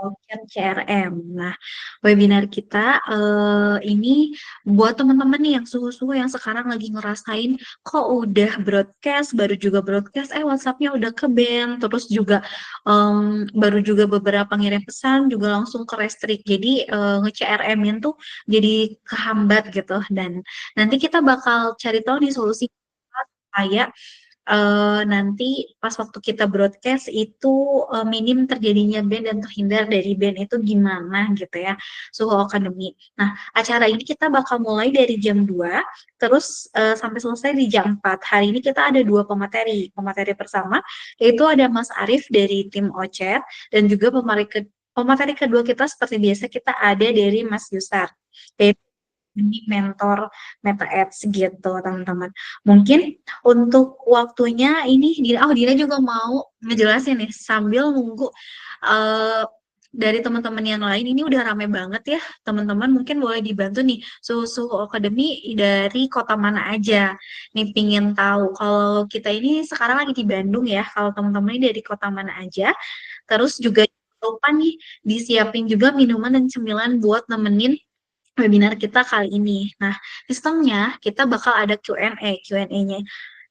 Oke, CRM. Nah, webinar kita ini buat teman-teman nih yang suhu-suhu yang sekarang lagi ngerasain kok udah broadcast, baru juga broadcast, WhatsApp-nya udah ke ban, terus juga baru juga beberapa ngirim pesan juga langsung ke restrict. Jadi nge-CRM-in tuh jadi kehambat gitu. Dan nanti kita bakal cari tahu nih solusi supaya nanti pas waktu kita broadcast itu minim terjadinya band dan terhindar dari band itu gimana gitu ya, Suhu Academy. Nah, acara ini kita bakal mulai dari jam 2 terus sampai selesai di jam 4. Hari ini kita ada dua pemateri. Pemateri pertama yaitu ada Mas Arif dari tim OCET dan juga pemateri kedua kita seperti biasa kita ada dari Mas Yusar, yaitu ini mentor Meta Ads gitu teman-teman. Mungkin untuk waktunya ini Dina juga mau ngejelasin nih sambil nunggu eh, dari teman-teman yang lain ini udah rame banget ya teman-teman, mungkin boleh dibantu nih Suhu Academy dari kota mana aja nih, pingin tahu kalau kita ini sekarang lagi di Bandung ya, kalau teman-teman ini dari kota mana aja, terus juga jangan lupa nih disiapin juga minuman dan cemilan buat nemenin webinar kita kali ini. Nah, sistemnya kita bakal ada Q&A, Q&A-nya.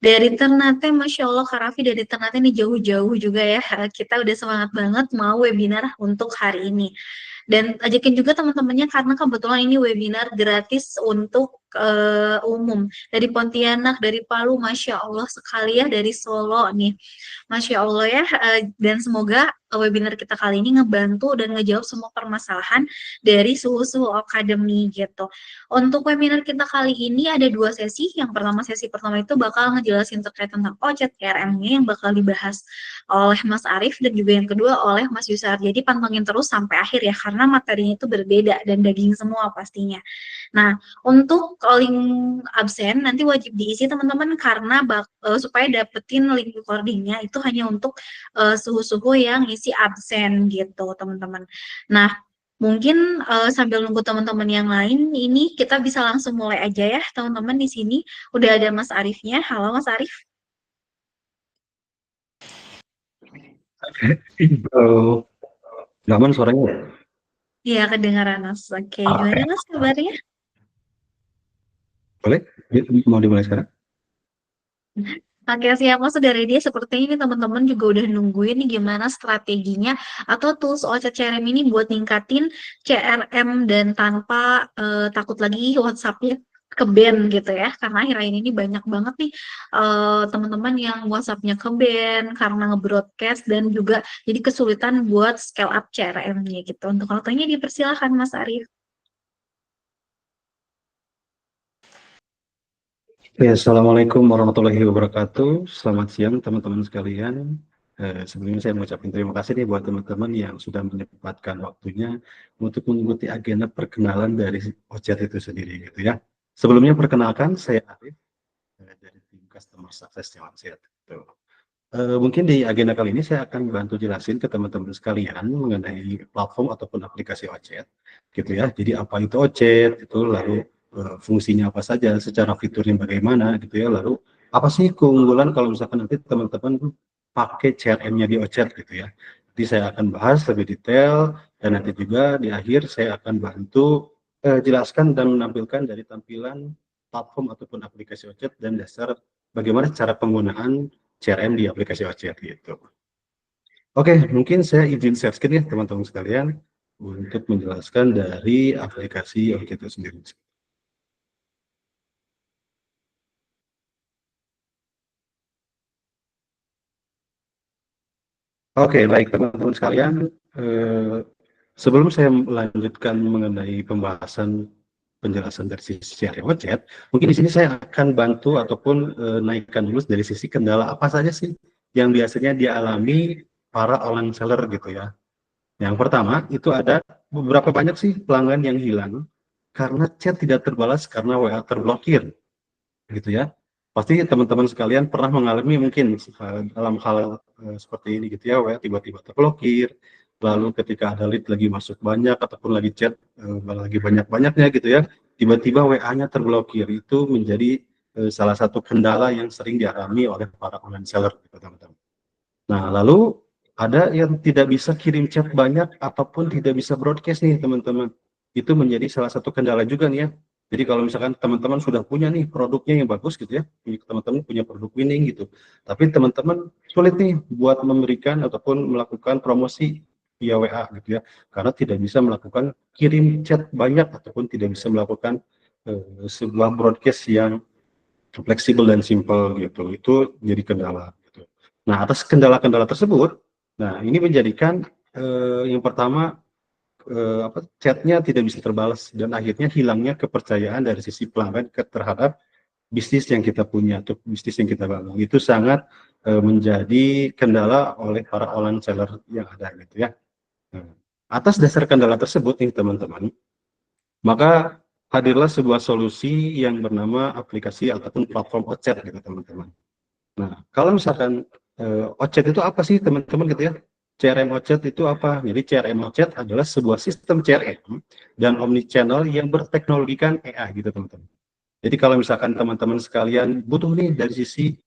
Dari Ternate, Masya Allah, Kak Raffi dari Ternate ini jauh-jauh juga ya. Kita udah semangat banget mau webinar untuk hari ini. Dan ajakin juga teman-temannya karena kebetulan ini webinar gratis untuk umum. Dari Pontianak, dari Palu, Masya Allah sekali ya, dari Solo nih. Masya Allah ya, dan semoga webinar kita kali ini ngebantu dan ngejawab semua permasalahan dari Suhu-Suhu Academy gitu. Untuk webinar kita kali ini ada dua sesi. Yang pertama, sesi pertama itu bakal ngejelasin terkait tentang OCET CRM-nya yang bakal dibahas oleh Mas Arif dan juga yang kedua oleh Mas Yusar. Jadi pantengin terus sampai akhir ya, karena materinya itu berbeda dan daging semua pastinya. Nah, untuk link absen nanti wajib diisi teman-teman karena supaya dapetin link recordingnya itu hanya untuk suhu-suhu yang isi absen gitu teman-teman. Nah, mungkin sambil nunggu teman-teman yang lain, ini kita bisa langsung mulai aja ya teman-teman. Di sini udah ada Mas Arifnya. Halo Mas Arif. Halo, nyaman suaranya? Iya kedengaran Mas. Oke, Oke, gimana Mas kabarnya? boleh? Mau dimulai sekarang? Oke, siap Mas, sudah ready. Seperti ini teman-teman juga udah nungguin nih gimana strateginya atau tools OC CRM ini buat ningkatin CRM dan tanpa takut lagi WhatsApp-nya ke ban gitu ya. Karena akhir-akhir ini banyak banget nih teman-teman yang WhatsApp-nya ke ban karena nge-broadcast dan juga jadi kesulitan buat scale up CRM-nya gitu. Untuk waktunya dipersilakan Mas Arif. Ya, Assalamualaikum warahmatullahi wabarakatuh. Selamat siang teman-teman sekalian. Sebelumnya saya mengucapkan terima kasih nih buat teman-teman yang sudah menyempatkan waktunya untuk mengikuti agenda perkenalan dari OCET itu sendiri gitu ya. Sebelumnya perkenalkan, saya Arif dari tim Customer Success Jalan Sehat. Gitu. Mungkin di agenda kali ini saya akan bantu jelasin ke teman-teman sekalian mengenai platform ataupun aplikasi OCET, gitu ya. Jadi apa itu OCET, itu lalu fungsinya apa saja, secara fiturnya bagaimana, gitu ya. Lalu apa sih keunggulan kalau misalkan nanti teman-teman pakai CRM-nya di OCET, gitu ya. Jadi saya akan bahas lebih detail dan nanti juga di akhir saya akan bantu jelaskan dan menampilkan dari tampilan platform ataupun aplikasi OCET dan dasar bagaimana cara penggunaan CRM di aplikasi OCET gitu. Oke, mungkin saya izin share screen ya teman-teman sekalian untuk menjelaskan dari aplikasi OCET itu sendiri. Oke, baik teman-teman sekalian. Eh, Sebelum saya melanjutkan mengenai pembahasan penjelasan dari sisi CRM OCET, mungkin di sini saya akan bantu ataupun naikkan dulu dari sisi kendala apa saja sih yang biasanya dialami para online seller gitu ya. Yang pertama, itu ada beberapa banyak sih pelanggan yang hilang karena chat tidak terbalas karena WA terblokir, gitu ya. Pasti teman-teman sekalian pernah mengalami mungkin dalam hal seperti ini gitu ya, WA tiba-tiba terblokir, lalu ketika ada lead lagi masuk banyak ataupun lagi chat lagi banyak-banyaknya gitu ya, tiba-tiba WA-nya terblokir. Itu menjadi salah satu kendala yang sering dialami oleh para online seller, gitu, teman-teman. Nah, lalu Ada yang tidak bisa kirim chat banyak ataupun tidak bisa broadcast nih teman-teman. Itu menjadi salah satu kendala juga nih ya. Jadi kalau misalkan teman-teman sudah punya nih produknya yang bagus gitu ya, teman-teman punya produk winning gitu, tapi teman-teman sulit nih buat memberikan ataupun melakukan promosi via WA gitu ya, karena tidak bisa melakukan kirim chat banyak ataupun tidak bisa melakukan sebuah broadcast yang fleksibel dan simple gitu. Itu jadi kendala gitu. Nah, atas kendala-kendala tersebut, nah ini menjadikan yang pertama chatnya tidak bisa terbalas dan akhirnya hilangnya kepercayaan dari sisi pelanggan terhadap bisnis yang kita punya atau bisnis yang kita bangun. Itu sangat menjadi kendala oleh para online seller yang ada gitu ya. Nah, atas dasar kendala tersebut nih teman-teman, maka hadirlah sebuah solusi yang bernama aplikasi ataupun platform OChat gitu teman-teman. Nah, kalau misalkan OChat itu apa sih teman-teman gitu ya? CRM OChat itu apa? Jadi CRM OChat adalah sebuah sistem CRM dan omnichannel yang berteknologikan AI gitu teman-teman. Jadi kalau misalkan teman-teman sekalian butuh nih dari sisi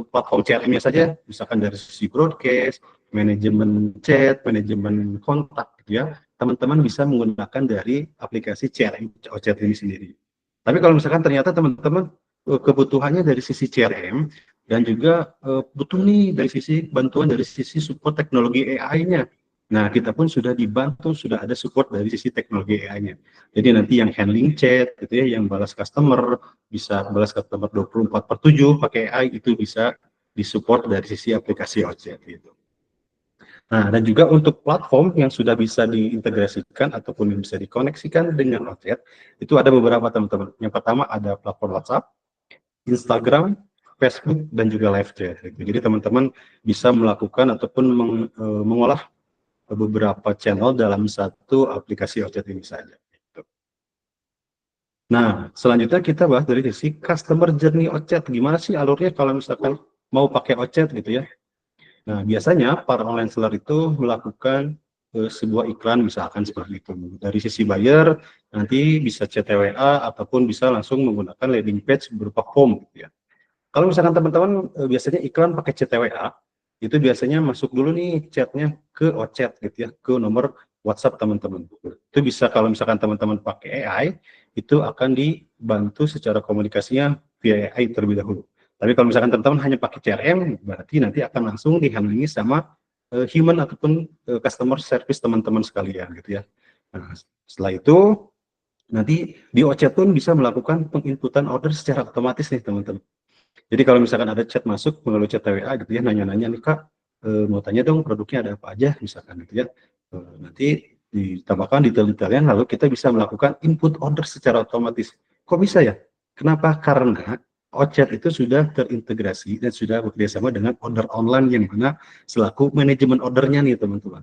platform CRM-nya saja, misalkan dari sisi broadcast, manajemen chat, manajemen kontak gitu ya, teman-teman bisa menggunakan dari aplikasi CRM OChat ini sendiri. Tapi kalau misalkan ternyata teman-teman kebutuhannya dari sisi CRM dan juga butuh nih dari sisi bantuan dari sisi support teknologi AI-nya. Nah, kita pun sudah dibantu, sudah ada support dari sisi teknologi AI-nya. Jadi nanti yang handling chat, gitu ya, yang balas customer, bisa balas customer 24/7 pakai AI, itu bisa disupport dari sisi aplikasi OChat gitu. Nah, dan juga untuk platform yang sudah bisa diintegrasikan ataupun bisa dikoneksikan dengan OChat, itu ada beberapa teman-teman. Yang pertama ada platform WhatsApp, Instagram, Facebook, dan juga live chat. Gitu. Jadi teman-teman bisa melakukan ataupun mengolah beberapa channel dalam satu aplikasi OChat ini saja. Gitu. Nah, selanjutnya kita bahas dari sisi customer journey OChat. Gimana sih alurnya kalau misalkan mau pakai OChat gitu ya? Nah, biasanya para online seller itu melakukan sebuah iklan misalkan seperti itu. Dari sisi buyer nanti bisa chat WA ataupun bisa langsung menggunakan landing page berupa form gitu ya. Kalau misalkan teman-teman biasanya iklan pakai chat WA, itu biasanya masuk dulu nih chatnya ke OChat gitu ya, ke nomor WhatsApp teman-teman. Itu bisa kalau misalkan teman-teman pakai AI, itu akan dibantu secara komunikasinya via AI terlebih dahulu. Tapi kalau misalkan teman-teman hanya pakai CRM, berarti nanti akan langsung dihandlingi sama human ataupun customer service teman-teman sekalian gitu ya. Nah, setelah itu nanti di OChat pun bisa melakukan penginputan order secara otomatis nih teman-teman. Jadi kalau misalkan ada chat masuk melalui chat WA gitu ya, nanya-nanya nih Kak, mau tanya dong produknya ada apa aja misalkan gitu ya. Nanti ditambahkan detail-detailnya lalu kita bisa melakukan input order secara otomatis. Kok bisa ya? Kenapa? Karena OChat itu sudah terintegrasi dan sudah bekerjasama dengan order online yang mana selaku manajemen ordernya nih teman-teman.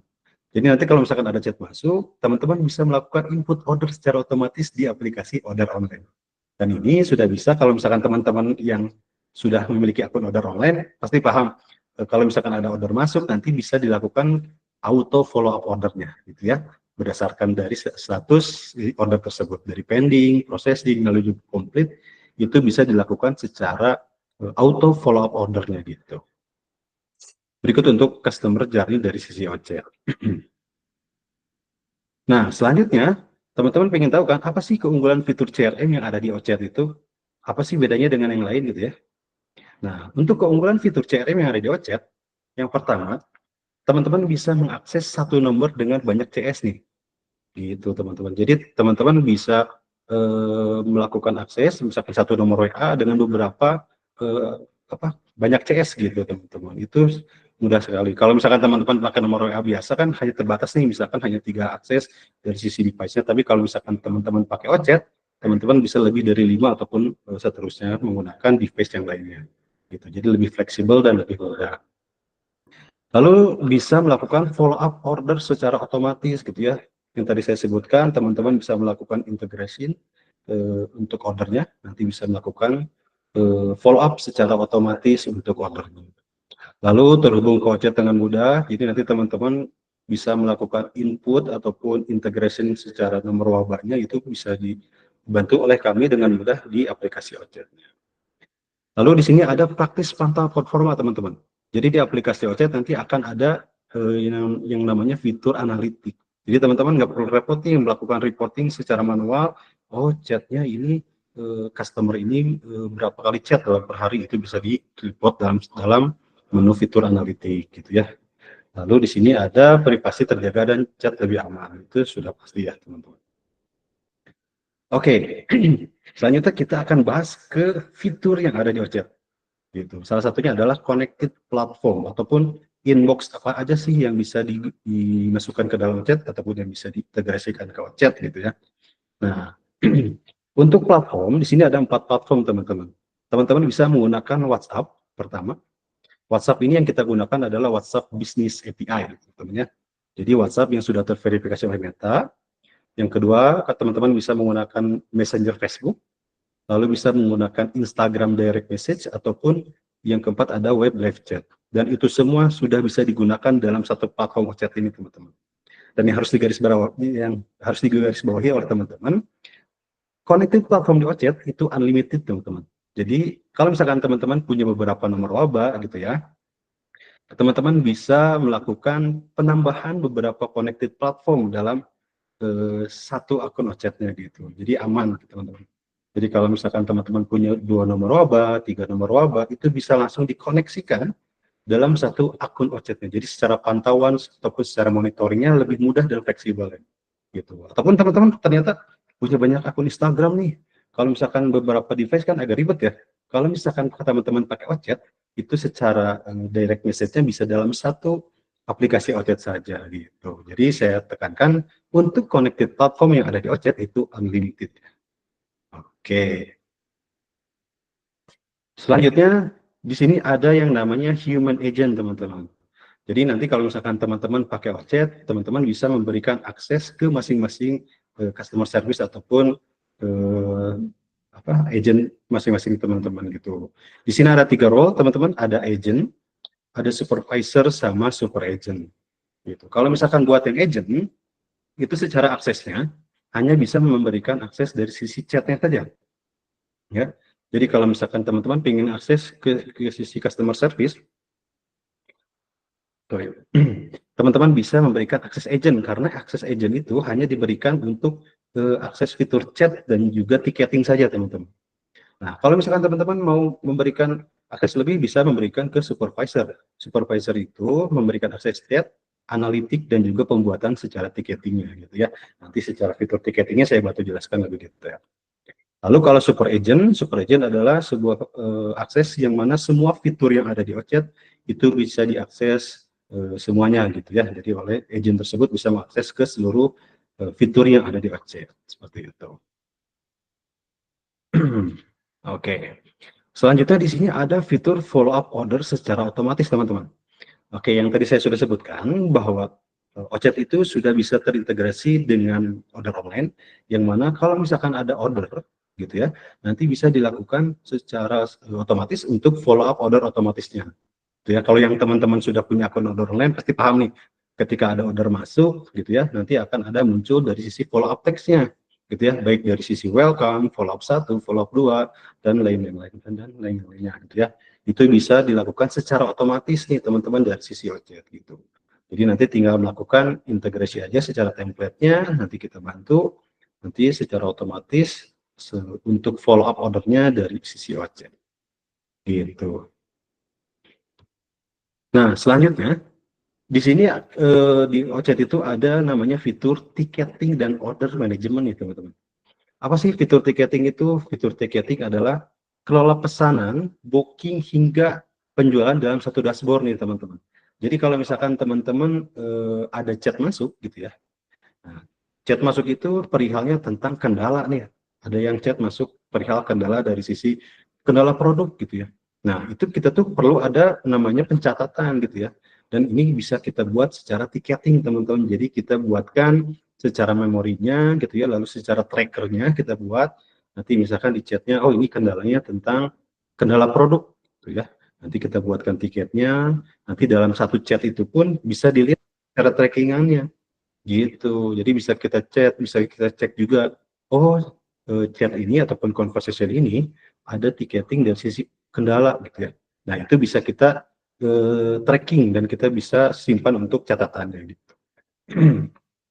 Jadi nanti kalau misalkan ada chat masuk, teman-teman bisa melakukan input order secara otomatis di aplikasi order online. Dan ini sudah bisa kalau misalkan teman-teman yang sudah memiliki akun order online, pasti paham. Kalau misalkan ada order masuk, nanti bisa dilakukan auto follow up ordernya, gitu ya. Berdasarkan dari status order tersebut, dari pending, processing, lalu juga complete, itu bisa dilakukan secara auto follow up ordernya gitu. Berikut untuk customer journey dari sisi OCR. Nah, selanjutnya, teman-teman pengen tahu kan, apa sih keunggulan fitur CRM yang ada di OCR itu? Apa sih bedanya dengan yang lain gitu ya? Nah, untuk keunggulan fitur CRM yang ada di OChat, yang pertama, teman-teman bisa mengakses satu nomor dengan banyak CS nih, gitu teman-teman. Jadi teman-teman bisa melakukan akses, misalkan satu nomor WA dengan beberapa eh, banyak CS gitu teman-teman. Itu mudah sekali. Kalau misalkan teman-teman pakai nomor WA biasa kan hanya terbatas nih, misalkan hanya 3 akses dari sisi device-nya. Tapi kalau misalkan teman-teman pakai OChat, teman-teman bisa lebih dari 5 ataupun seterusnya menggunakan device yang lainnya gitu. Jadi lebih fleksibel dan lebih mudah. Lalu bisa melakukan follow up order secara otomatis gitu ya. Yang tadi saya sebutkan, teman-teman bisa melakukan integration untuk ordernya, nanti bisa melakukan follow up secara otomatis untuk ordernya. Lalu terhubung ke OChat dengan mudah, jadi nanti teman-teman bisa melakukan input ataupun integration secara nomor wabahnya itu bisa dibantu oleh kami dengan mudah di aplikasi OChat. Lalu di sini ada praktis pantau performa teman-teman. Jadi di aplikasi OChat nanti akan ada yang namanya fitur analitik. Jadi teman-teman nggak perlu repot nih melakukan reporting secara manual. Oh, chatnya ini customer ini berapa kali chat dalam per hari, itu bisa di report dalam menu fitur analitik gitu ya. Lalu di sini ada privasi terjaga dan chat lebih aman. Itu sudah pasti ya teman-teman. Oke, selanjutnya kita akan bahas ke fitur yang ada di OChat. Gitu. Salah satunya adalah connected platform ataupun inbox, apa aja sih yang bisa dimasukkan ke dalam chat ataupun yang bisa diintegrasikan ke chat gitu ya. Nah, untuk platform di sini ada 4 platform teman-teman. Teman-teman bisa menggunakan WhatsApp pertama. WhatsApp ini yang kita gunakan adalah WhatsApp Business API teman-teman ya. Jadi WhatsApp yang sudah terverifikasi oleh Meta. Yang kedua, teman-teman bisa menggunakan Messenger Facebook, lalu bisa menggunakan Instagram Direct Message, ataupun yang keempat ada web live chat. Dan itu semua sudah bisa digunakan dalam satu platform chat ini teman-teman. Dan yang harus digarisbawahi oleh teman-teman, connected platform di OChat itu unlimited teman-teman. Jadi kalau misalkan teman-teman punya beberapa nomor waba gitu ya, teman-teman bisa melakukan penambahan beberapa connected platform dalam satu akun OChat-nya gitu. Jadi aman teman-teman. Jadi kalau misalkan teman-teman punya 2 nomor waba, 3 nomor waba, itu bisa langsung dikoneksikan dalam satu akun OChat-nya. Jadi secara pantauan ataupun secara monitoringnya lebih mudah dan fleksibel gitu. Ataupun teman-teman ternyata punya banyak akun Instagram nih. Kalau misalkan beberapa device kan agak ribet ya. Kalau misalkan teman-teman pakai OChat, itu secara direct message-nya bisa dalam satu aplikasi OChat saja gitu. Jadi saya tekankan untuk connected platform yang ada di OChat itu unlimited. Oke. Selanjutnya di sini ada yang namanya human agent teman-teman. Jadi nanti kalau misalkan teman-teman pakai OChat, teman-teman bisa memberikan akses ke masing-masing customer service ataupun agent masing-masing teman-teman gitu. Di sini ada 3 role teman-teman, ada agent, ada supervisor sama super agent gitu. Kalau misalkan buat yang agent itu secara aksesnya hanya bisa memberikan akses dari sisi chatnya saja ya. Jadi kalau misalkan teman-teman ingin akses ke sisi customer service, teman-teman bisa memberikan akses agent, karena akses agent itu hanya diberikan untuk akses fitur chat dan juga ticketing saja teman-teman. Nah, kalau misalkan teman-teman mau memberikan akses lebih, bisa memberikan ke supervisor. Supervisor itu memberikan akses chat, analitik, dan juga pembuatan secara ticketingnya gitu ya. Nanti secara fitur ticketingnya saya bantu jelaskan lebih detail. Lalu kalau super agent adalah sebuah akses yang mana semua fitur yang ada di OChat itu bisa diakses semuanya gitu ya. Jadi oleh agent tersebut bisa mengakses ke seluruh fitur yang ada di OChat seperti itu. Oke. Selanjutnya di sini ada fitur follow up order secara otomatis teman-teman. Oke, yang tadi saya sudah sebutkan bahwa OChat itu sudah bisa terintegrasi dengan order online, yang mana kalau misalkan ada order gitu ya, nanti bisa dilakukan secara otomatis untuk follow up order otomatisnya. Gitu ya. Kalau yang teman-teman sudah punya akun order online pasti paham nih, ketika ada order masuk gitu ya, nanti akan ada muncul dari sisi follow up text-nya gitu ya, baik dari sisi welcome, follow up 1, follow up 2, dan lain-lainnya gitu ya. Itu bisa dilakukan secara otomatis nih teman-teman dari sisi OChat gitu. Jadi nanti tinggal melakukan integrasi aja secara template-nya, nanti kita bantu, nanti secara otomatis untuk follow up ordernya dari sisi OChat gitu. Nah, selanjutnya di sini di OChat itu ada namanya fitur ticketing dan order management nih teman-teman. Apa sih fitur ticketing itu? Fitur ticketing adalah kelola pesanan, booking hingga penjualan dalam satu dashboard nih teman-teman. Jadi kalau misalkan teman-teman ada chat masuk gitu ya. Nah, chat masuk itu perihalnya tentang kendala nih. Ada yang chat masuk perihal kendala dari sisi kendala produk gitu ya. Nah, itu kita tuh perlu ada namanya pencatatan gitu ya. Dan ini bisa kita buat secara ticketing teman-teman. Jadi kita buatkan secara memorinya gitu ya, lalu secara trackernya kita buat. Nanti misalkan di chatnya, oh ini kendalanya tentang kendala produk gitu ya. Nanti kita buatkan tiketnya. Nanti dalam satu chat itu pun bisa dilihat cara trackingannya gitu. Jadi bisa kita chat, bisa kita cek juga, oh chat ini ataupun conversation ini ada ticketing dari sisi kendala gitu ya. Nah itu bisa kita tracking dan kita bisa simpan untuk catatannya gitu.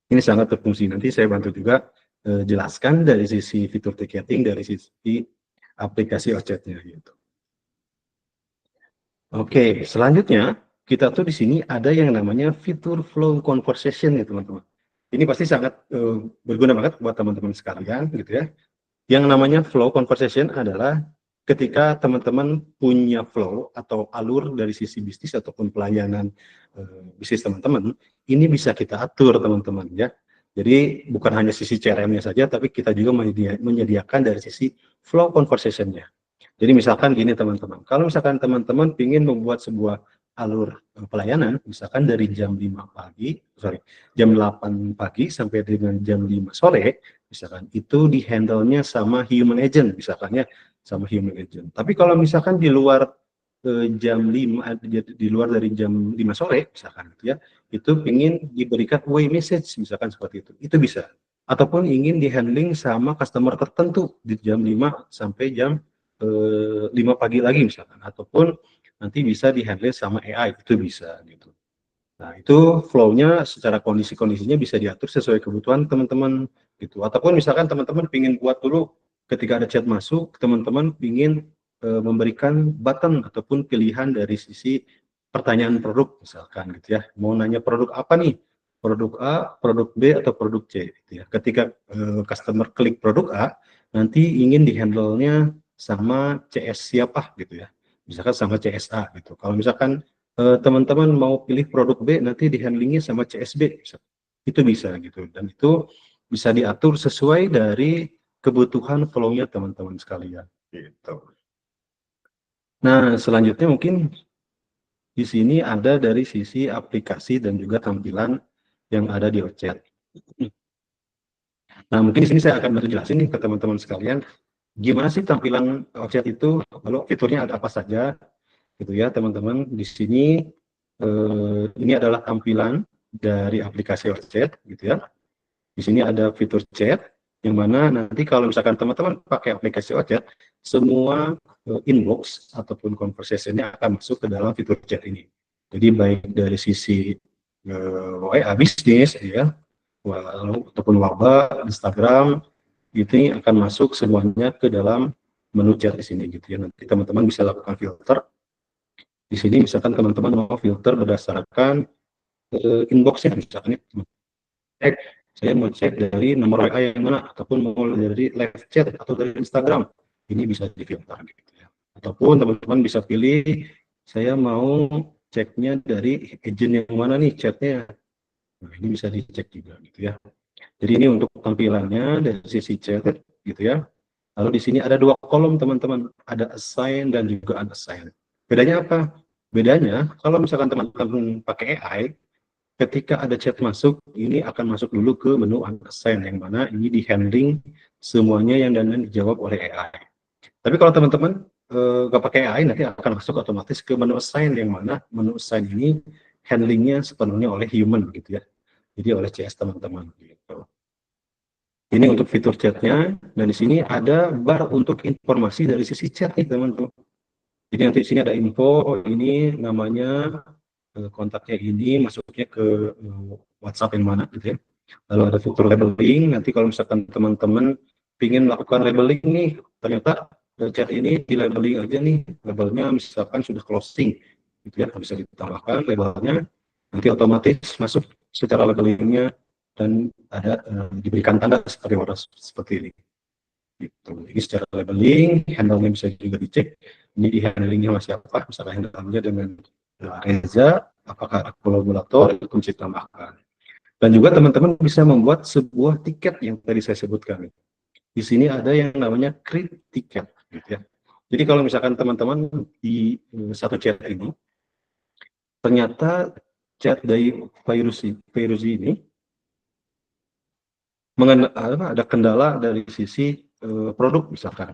Ini sangat berfungsi. Nanti saya bantu juga jelaskan dari sisi fitur ticketing, dari sisi aplikasi Ocet-nya gitu. Oke, selanjutnya kita tuh di sini ada yang namanya fitur flow conversation ya teman-teman. Ini pasti sangat berguna banget buat teman-teman sekalian gitu ya. Yang namanya flow conversation adalah ketika teman-teman punya flow atau alur dari sisi bisnis ataupun pelayanan bisnis teman-teman, ini bisa kita atur teman-teman ya. Jadi bukan hanya sisi CRM-nya saja, tapi kita juga menyediakan dari sisi flow conversation-nya. Jadi misalkan gini teman-teman, kalau misalkan teman-teman ingin membuat sebuah alur pelayanan, misalkan dari jam 5 pagi, jam 8 pagi sampai dengan jam 5 sore, misalkan itu di-handle-nya sama human agent, misalkan ya, sama human agent. Tapi kalau misalkan di luar jam 5, di luar dari jam 5 sore, misalkan gitu ya, itu ingin diberikan away message, misalkan seperti itu bisa. Ataupun ingin di-handling sama customer tertentu di jam 5 sampai jam 5 pagi lagi misalkan, ataupun nanti bisa di-handle sama AI, itu bisa gitu. Nah, itu flow-nya secara kondisi-kondisinya bisa diatur sesuai kebutuhan teman-teman gitu. Ataupun misalkan teman-teman ingin buat dulu ketika ada chat masuk, teman-teman ingin memberikan button ataupun pilihan dari sisi pertanyaan produk misalkan gitu ya. Mau nanya produk apa nih? Produk A, produk B atau produk C gitu ya. Ketika customer klik produk A, nanti ingin di-handle-nya sama CS siapa gitu ya. Misalkan sama CSA gitu. Kalau misalkan teman-teman mau pilih produk B nanti di-handlingnya sama CSB itu bisa gitu, dan itu bisa diatur sesuai dari kebutuhan flow-nya teman-teman sekalian gitu. Nah, selanjutnya mungkin di sini ada dari sisi aplikasi dan juga tampilan yang ada di Ocet. Nah, mungkin di sini saya akan menjelaskan nih ke teman-teman sekalian gimana sih tampilan Ocet itu, lalu fiturnya ada apa saja gitu ya teman-teman. Di sini ini adalah tampilan dari aplikasi Ocet gitu ya. Di sini ada fitur chat yang mana nanti kalau misalkan teman-teman pakai aplikasi Ocet, semua inbox ataupun conversation-nya akan masuk ke dalam fitur chat ini. Jadi baik dari sisi WA bisnis ya, lalu ataupun waba, Instagram, itu akan masuk semuanya ke dalam menu chat di sini gitu ya. Nanti teman-teman bisa lakukan filter. Di sini misalkan teman-teman mau filter berdasarkan inbox-nya, misalkan cek, saya mau cek dari nomor WA yang mana, ataupun mau dari live chat atau dari Instagram, ini bisa difilter gitu ya. Ataupun teman-teman bisa pilih, saya mau ceknya dari agent yang mana nih chatnya. Nah, ini bisa dicek juga gitu ya. Jadi ini untuk tampilannya dari sisi chat gitu ya. Lalu di sini ada dua kolom teman-teman, ada assign dan juga unassign. Bedanya apa? Bedanya kalau misalkan teman-teman pakai AI, ketika ada chat masuk, ini akan masuk dulu ke menu unassign, yang mana ini di-handling semuanya yang dan dijawab oleh AI. Tapi kalau teman-teman nggak pakai AI, nanti akan masuk otomatis ke menu assign, yang mana menu assign ini handlingnya sepenuhnya oleh human gitu ya. Jadi oleh CS teman-teman gitu. Ini untuk fitur chatnya, dan di sini ada bar untuk informasi dari sisi chat nih teman-teman. Jadi nanti di sini ada info, ini namanya, kontaknya ini, masuknya ke WhatsApp yang mana gitu ya. Lalu ada fitur labeling, nanti kalau misalkan teman-teman ingin melakukan labeling nih, ternyata chat ini di labeling aja nih, labelnya misalkan sudah closing gitu ya, bisa ditambahkan labelnya, nanti otomatis masuk secara labelingnya dan ada diberikan tanda seperti warna seperti ini. Gitu. Ini secara labeling, handle-nya bisa juga dicek. Ini di handlingnya masih apa? Misalnya handle-nya dengan Reza, apakah ada kolaborator, itu bisa ditambahkan. Dan juga teman-teman bisa membuat sebuah tiket yang tadi saya sebutkan. Di sini ada yang namanya create ticket, gitu ya. Jadi kalau misalkan teman-teman di satu chat ini, ternyata chat dari virus ini ada kendala dari sisi produk misalkan.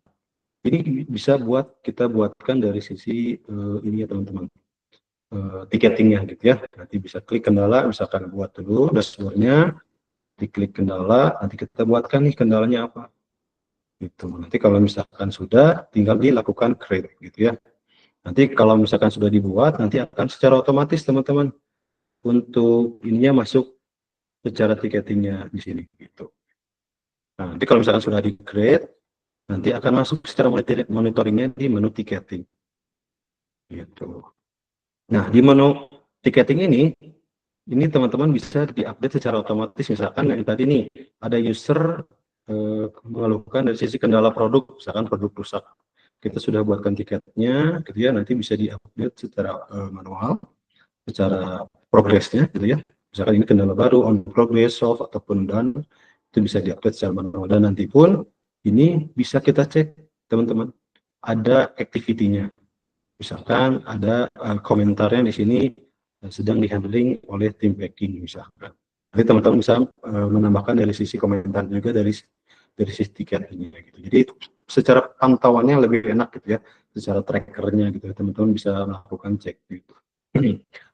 Ini bisa kita buatkan dari sisi ini ya teman-teman, ticketingnya gitu ya. Nanti bisa klik kendala, misalkan buat dulu dashboardnya, diklik kendala, nanti kita buatkan nih kendalanya apa. Gitu. Nanti kalau misalkan sudah, tinggal dilakukan create gitu ya. Nanti kalau misalkan sudah dibuat, nanti akan secara otomatis teman-teman untuk ininya masuk secara tiketingnya di sini gitu. Nah, nanti kalau misalkan sudah di-create, nanti akan masuk secara monitoringnya di menu tiketing gitu. Nah, di menu tiketing ini teman-teman bisa diupdate secara otomatis. Misalkan yang tadi nih ada user mengeluhkan dari sisi kendala produk, misalkan produk rusak, kita sudah buatkan tiketnya gitu ya, nanti bisa diupdate secara manual, secara progresnya gitu ya. Misalkan ini kendala baru, on progress, solve ataupun done, itu bisa diupdate secara manual. Dan nanti pun ini bisa kita cek teman-teman, ada activity-nya. Misalkan ada komentarnya di sini sedang dihandling oleh tim packing misalkan. Jadi teman-teman bisa menambahkan dari sisi komentar juga dari sisi tiketnya gitu. Jadi secara pantauannya lebih enak gitu ya, secara trackernya gitu. Teman-teman bisa melakukan cek gitu.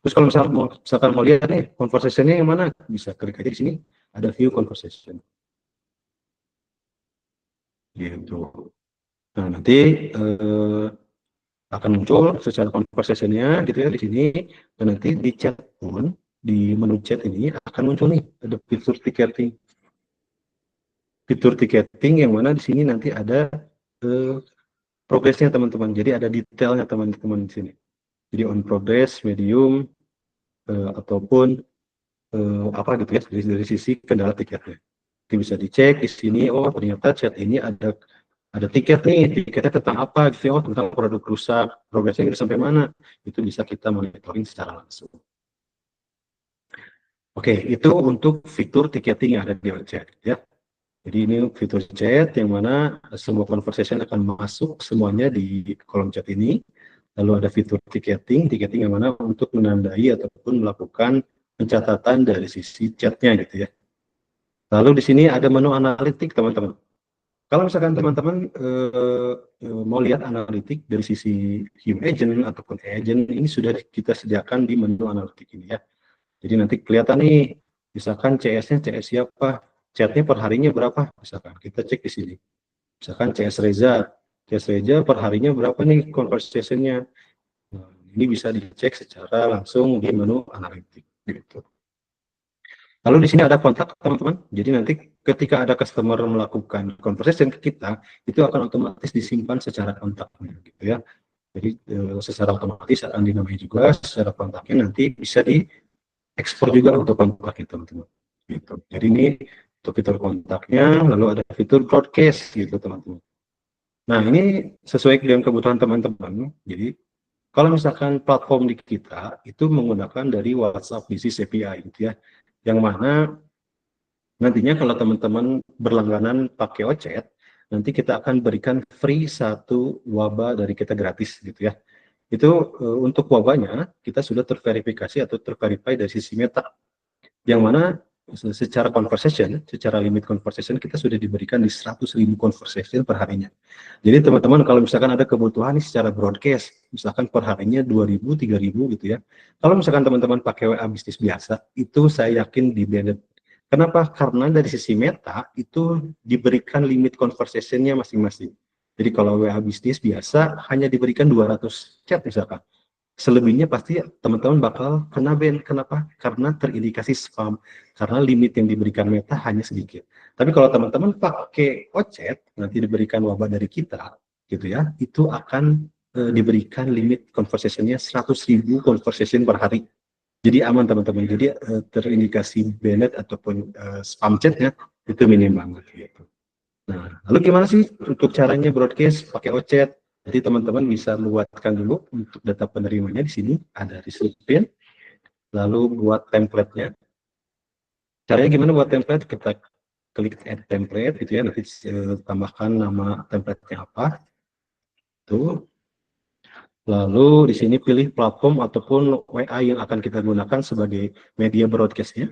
Terus kalau misalkan mau lihat nih conversation-nya yang mana, bisa klik aja di sini ada view conversation gitu. Nah nanti akan muncul secara conversation-nya gitu ya di sini, dan nanti di chat pun di menu chat ini akan muncul nih ada fitur tiketing yang mana di sini nanti ada progresnya teman-teman, jadi ada detailnya teman-teman di sini, jadi on progress, medium ataupun apa gitu ya dari sisi kendala tiketnya. Jadi bisa dicek di sini, oh ternyata chat ini ada tiket nih, tiketnya tentang apa gitu ya, oh tentang produk rusak, progresnya ini sampai mana, itu bisa kita monitoring secara langsung. Oke, itu untuk fitur tiketing yang ada di chat ya. Jadi ini fitur chat yang mana semua conversation akan masuk semuanya di kolom chat ini. Lalu ada fitur tiketing yang mana untuk menandai ataupun melakukan pencatatan dari sisi chatnya gitu ya. Lalu di sini ada menu analitik teman-teman. Kalau misalkan teman-teman mau lihat analitik dari sisi human agent ataupun agent, ini sudah kita sediakan di menu analitik ini ya. Jadi nanti kelihatan nih, misalkan CS-nya CS siapa, chatnya per harinya berapa, misalkan kita cek di sini. Misalkan CS Reza per harinya berapa nih conversation-nya. Nah, ini bisa dicek secara langsung di menu analitik gitu. Lalu di sini ada kontak teman-teman. Jadi nanti ketika ada customer melakukan conversation ke kita, itu akan otomatis disimpan secara kontaknya gitu ya. Jadi secara otomatis akan dinamai juga secara kontaknya, nanti bisa diekspor juga untuk kontaknya teman-teman. Gitu. Jadi ini untuk fitur kontaknya, lalu ada fitur broadcast gitu teman-teman. Nah ini sesuai dengan kebutuhan teman-teman. Jadi kalau misalkan platform di kita itu menggunakan dari WhatsApp Business API gitu ya, yang mana nantinya kalau teman-teman berlangganan pakai OChat, nanti kita akan berikan free satu waba dari kita gratis gitu ya. Itu untuk wabanya kita sudah terverifikasi atau terverify dari sisi Meta, yang mana secara conversation, secara limit conversation kita sudah diberikan di 100.000 conversation per harinya. Jadi teman-teman kalau misalkan ada kebutuhan secara broadcast, misalkan per harinya 2.000, 3.000 gitu ya. Kalau misalkan teman-teman pakai WA bisnis biasa, itu saya yakin di banned. Kenapa? Karena dari sisi Meta itu diberikan limit conversation-nya masing-masing. Jadi kalau WA bisnis biasa hanya diberikan 200 chat misalkan. Selebihnya pasti teman-teman bakal kena ban. Kenapa? Karena terindikasi spam. Karena limit yang diberikan Meta hanya sedikit. Tapi kalau teman-teman pakai OChat, nanti diberikan wabah dari kita, gitu ya, itu akan diberikan limit conversation-nya 100.000 conversation per hari. Jadi aman teman-teman. Jadi terindikasi banned ataupun spam chatnya itu minim banget gitu. Nah, lalu gimana sih untuk caranya broadcast pakai OChat? Jadi teman-teman bisa buatkan dulu untuk data penerimanya di sini ada recipient, lalu buat template-nya. Caranya gimana buat template? Kita klik add template gitu ya, nanti tambahkan nama template-nya apa. Tuh. Lalu di sini pilih platform ataupun WA yang akan kita gunakan sebagai media broadcast-nya.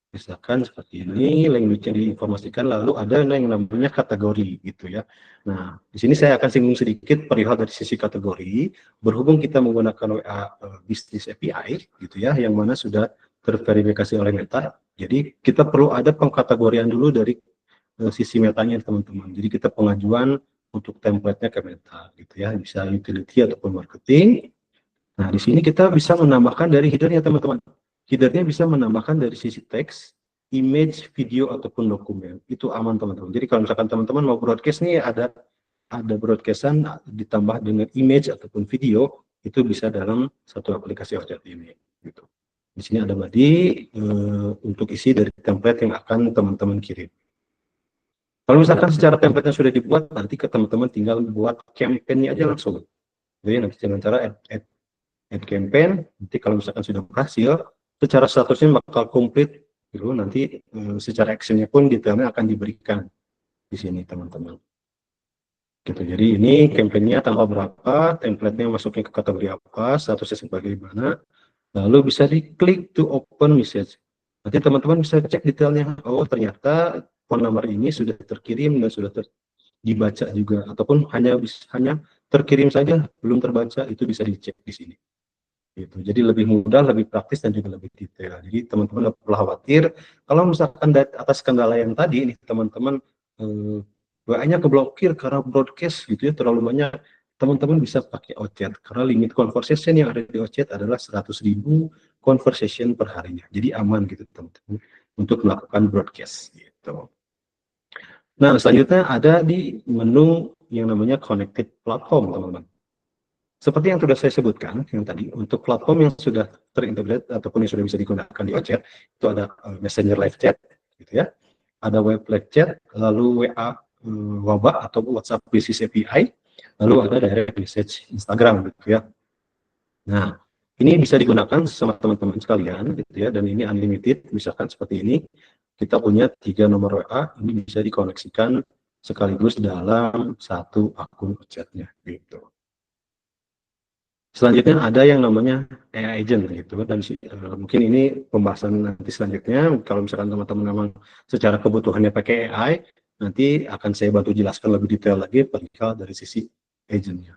Misalkan seperti ini, language-nya diinformasikan, lalu ada yang namanya kategori gitu ya. Nah, di sini saya akan singgung sedikit perihal dari sisi kategori, berhubung kita menggunakan WA Business API gitu ya, yang mana sudah terverifikasi oleh Meta, jadi kita perlu ada pengkategorian dulu dari sisi Metanya teman-teman. Jadi kita pengajuan untuk template-nya Kemental gitu ya, bisa utility ataupun marketing. Nah, di sini kita bisa menambahkan dari header-nya teman-teman. Header-nya bisa menambahkan dari sisi teks, image, video ataupun dokumen. Itu aman teman-teman. Jadi kalau misalkan teman-teman mau broadcast nih ada broadcastan ditambah dengan image ataupun video, itu bisa dalam satu aplikasi OChat ini gitu. Di sini ada body untuk isi dari template yang akan teman-teman kirim. Kalau misalkan secara template-nya sudah dibuat, nanti ke teman-teman tinggal buat campaign-nya aja langsung. Jadi nanti dengan cara add campaign, nanti kalau misalkan sudah berhasil, secara statusnya bakal komplit, gitu. Nanti secara action-nya pun detailnya akan diberikan di sini teman-teman. Gitu. Jadi ini campaign-nya tanggal berapa, template-nya masuknya ke kategori apa, statusnya sebagai mana, lalu bisa diklik to open message. Nanti teman-teman bisa cek detailnya, oh ternyata phone number ini sudah terkirim dan sudah dibaca juga, ataupun hanya terkirim saja belum terbaca, itu bisa dicek di sini. Gitu. Jadi lebih mudah, lebih praktis dan juga lebih detail. Jadi teman-teman nggak perlu khawatir kalau misalkan atas kendala yang tadi nih teman-teman WA-nya keblokir karena broadcast gitu ya terlalu banyak, teman-teman bisa pakai OChat karena limit conversation yang ada di OChat adalah 100.000 conversation per harinya. Jadi aman gitu teman-teman untuk melakukan broadcast gitu. Nah, selanjutnya ada di menu yang namanya connected platform, teman-teman. Seperti yang sudah saya sebutkan, yang tadi, untuk platform yang sudah terintegrate ataupun yang sudah bisa digunakan di OChat, itu ada Messenger Live Chat, gitu ya. Ada Web Live Chat, lalu WA WhatsApp atau WhatsApp Business API, lalu ada direct message Instagram, gitu ya. Nah, ini bisa digunakan sama teman-teman sekalian, gitu ya, dan ini unlimited, misalkan seperti ini, kita punya 3 nomor WA, ini bisa dikoneksikan sekaligus dalam satu akun chatnya, gitu. Selanjutnya ada yang namanya AI agent gitu, dan mungkin ini pembahasan nanti selanjutnya. Kalau misalkan teman-teman memang secara kebutuhannya pakai AI, nanti akan saya bantu jelaskan lebih detail lagi perihal dari sisi agentnya.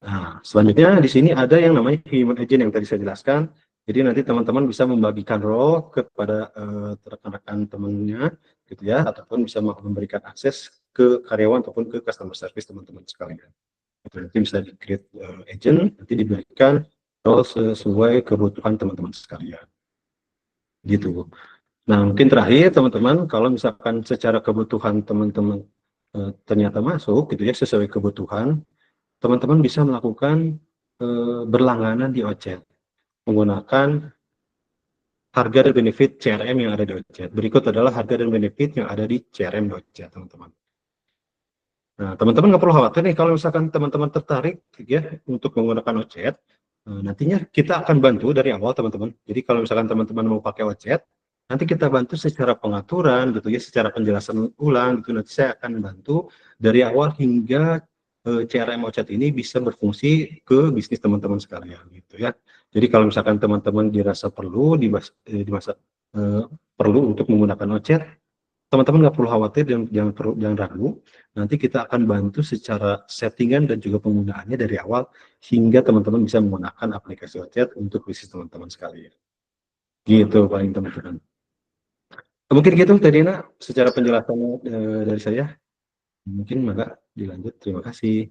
Nah, selanjutnya di sini ada yang namanya human agent yang tadi saya jelaskan. Jadi nanti teman-teman bisa membagikan role kepada rekan-rekan temannya, gitu ya, ataupun bisa memberikan akses ke karyawan ataupun ke customer service teman-teman sekalian. Nanti bisa di create agent, nanti diberikan role sesuai kebutuhan teman-teman sekalian. Gitu. Nah, mungkin terakhir teman-teman, kalau misalkan secara kebutuhan teman-teman ternyata masuk, gitu ya, sesuai kebutuhan, teman-teman bisa melakukan berlangganan di OChat menggunakan harga dan benefit CRM yang ada di OChat. Berikut adalah harga dan benefit yang ada di CRM di OChat, teman-teman. Nah, teman-teman nggak perlu khawatir nih kalau misalkan teman-teman tertarik ya untuk menggunakan OChat, nantinya kita akan bantu dari awal teman-teman. Jadi kalau misalkan teman-teman mau pakai OChat, nanti kita bantu secara pengaturan gitu ya, secara penjelasan ulang gitu. Nanti saya akan bantu dari awal hingga CRM OChat ini bisa berfungsi ke bisnis teman-teman sekalian gitu ya. Jadi kalau misalkan teman-teman dirasa perlu di masa perlu untuk menggunakan OChat, teman-teman nggak perlu khawatir dan jangan ragu. Nanti kita akan bantu secara settingan dan juga penggunaannya dari awal hingga teman-teman bisa menggunakan aplikasi OChat untuk bisnis teman-teman sekalian. Gitu paling teman-teman. Mungkin gitu tadi secara penjelasannya dari saya. Mungkin Mbak dilanjut. Terima kasih.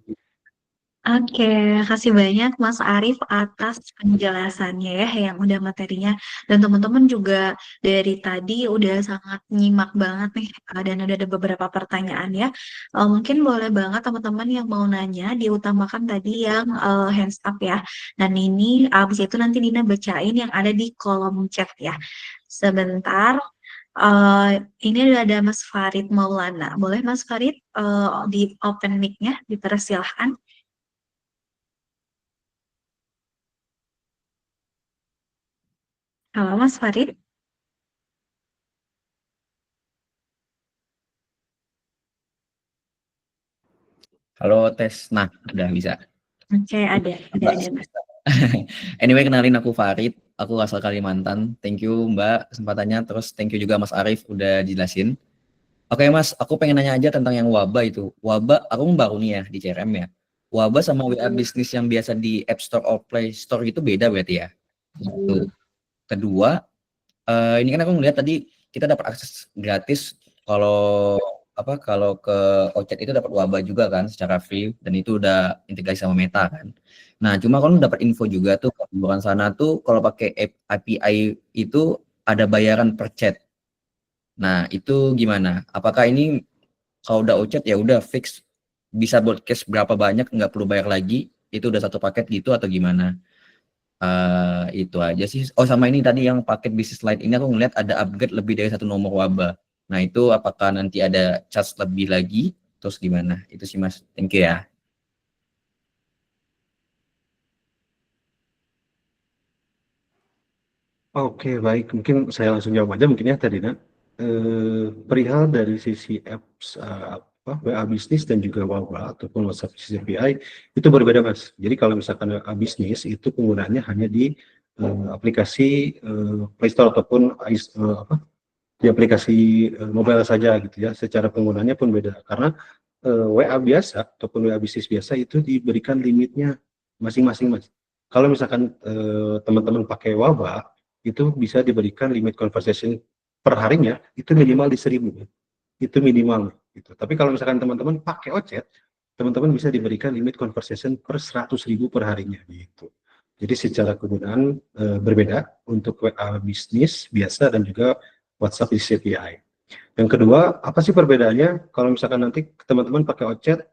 Oke, kasih banyak Mas Arif atas penjelasannya ya, yang udah materinya. Dan teman-teman juga dari tadi udah sangat nyimak banget nih, dan udah ada beberapa pertanyaan ya. Mungkin boleh banget teman-teman yang mau nanya, diutamakan tadi yang hands up ya. Dan ini abis itu nanti Dina bacain yang ada di kolom chat ya. Sebentar, ini udah ada Mas Farid Maulana. Boleh Mas Farid di open mic-nya, dipersilahkan. Halo Mas Farid. Halo tes, nah udah bisa. Oke, ada Mas. Anyway, kenalin aku Farid, aku asal Kalimantan. Thank you Mbak kesempatannya, terus thank you juga Mas Arif udah jelasin. Oke Mas, aku pengen nanya aja tentang yang waba itu. Waba, aku baru nih ya di CRM ya. Waba sama WA bisnis yang biasa di App Store or Play Store itu beda berarti ya? Itu. Kedua, ini kan aku ngeliat tadi kita dapat akses gratis kalau apa kalau ke Ocet itu dapat wabah juga kan secara free dan itu udah integrasi sama Meta kan. Nah, cuma kan dapat info juga tuh di luar sana tuh kalau pakai API itu ada bayaran per chat. Nah, itu gimana? Apakah ini kalau udah Ocet ya udah fix bisa broadcast berapa banyak nggak perlu bayar lagi, itu udah satu paket gitu atau gimana? Itu aja sih. Oh, sama ini tadi yang paket bisnis light ini aku ngeliat ada upgrade lebih dari satu nomor waba. Nah, itu apakah nanti ada charge lebih lagi? Terus gimana? Itu sih Mas. Thank you ya. Oke, baik. Mungkin saya langsung jawab aja mungkin ya tadi, Nak. Perihal dari sisi apps WA bisnis dan juga WhatsApp ataupun WhatsApp Business API itu berbeda, Mas. Jadi kalau misalkan WA bisnis itu penggunaannya hanya di aplikasi Play Store ataupun di aplikasi mobile saja gitu ya. Secara penggunaannya pun beda karena WA biasa ataupun WA bisnis biasa itu diberikan limitnya masing-masing, Mas. Kalau misalkan teman-teman pakai Waba itu bisa diberikan limit conversation per harinya itu minimal di 1000, itu minimal gitu. Tapi kalau misalkan teman-teman pakai Ocet, teman-teman bisa diberikan limit conversation per 100.000 per harinya gitu. Jadi secara kegunaan berbeda untuk WA bisnis biasa dan juga WhatsApp Business API. Yang kedua, apa sih perbedaannya? Kalau misalkan nanti teman-teman pakai Ocet,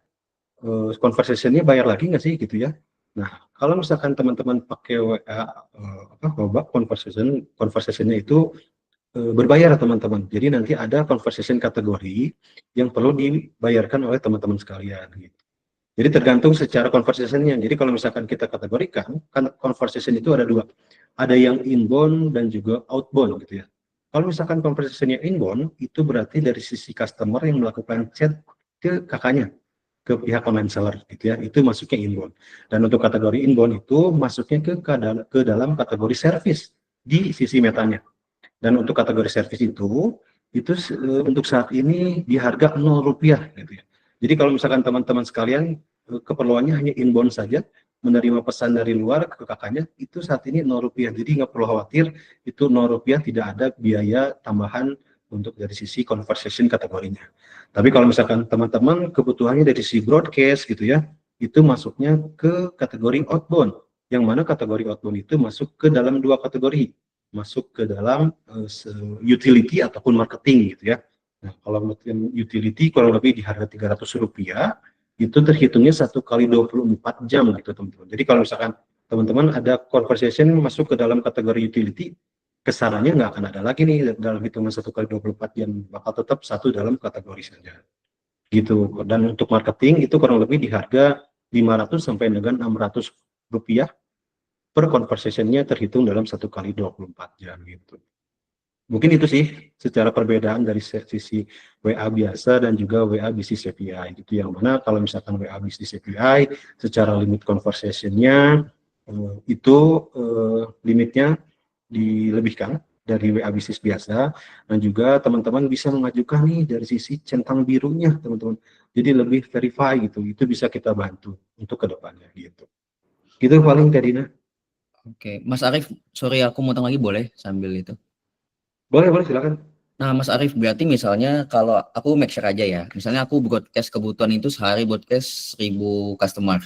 conversation-nya bayar lagi nggak sih gitu ya? Nah, kalau misalkan teman-teman pakai WA WhatsApp conversation-nya itu berbayar teman-teman. Jadi nanti ada conversation kategori yang perlu dibayarkan oleh teman-teman sekalian gitu. Jadi tergantung secara conversation-nya. Jadi kalau misalkan kita kategorikan, kan conversation itu ada dua. Ada yang inbound dan juga outbound gitu ya. Kalau misalkan conversation-nya inbound, itu berarti dari sisi customer yang melakukan chat ke kakaknya, ke pihak online seller gitu ya. Itu masuknya inbound. Dan untuk kategori inbound itu masuknya ke dalam kategori service di sisi metanya. Dan untuk kategori service itu untuk saat ini di harga Rp0 gitu ya. Jadi kalau misalkan teman-teman sekalian keperluannya hanya inbound saja, menerima pesan dari luar ke kakaknya, itu saat ini Rp0. Jadi nggak perlu khawatir, itu Rp0, tidak ada biaya tambahan untuk dari sisi conversation kategorinya. Tapi kalau misalkan teman-teman kebutuhannya dari sisi broadcast gitu ya, itu masuknya ke kategori outbound. Yang mana kategori outbound itu masuk ke dalam dua kategori, masuk ke dalam utility ataupun marketing gitu ya. Nah, kalau utility kurang lebih di harga Rp300, itu terhitungnya 1 kali 24 jam gitu teman-teman. Jadi kalau misalkan teman-teman ada conversation masuk ke dalam kategori utility, kesananya nggak akan ada lagi nih dalam hitungan 1 kali 24 jam, bakal tetap satu dalam kategori saja. Gitu. Dan untuk marketing itu kurang lebih di harga Rp500 sampai dengan Rp600 per conversation-nya terhitung dalam 1 kali 24 jam gitu. Mungkin itu sih secara perbedaan dari sisi WA biasa dan juga WA Business API. Itu yang mana kalau misalkan WA Business API secara limit conversation-nya itu limitnya dilebihkan dari WA Business biasa, dan juga teman-teman bisa mengajukan nih dari sisi centang birunya teman-teman. Jadi lebih verify gitu. Itu bisa kita bantu untuk kedepannya gitu. Gitu paling Kak Dina. Oke, Mas Arief, sorry aku motong lagi boleh sambil itu. Boleh, silakan. Nah, Mas Arief, berarti misalnya kalau aku make sure aja ya, misalnya aku broadcast kebutuhan itu sehari broadcast 1000 customer.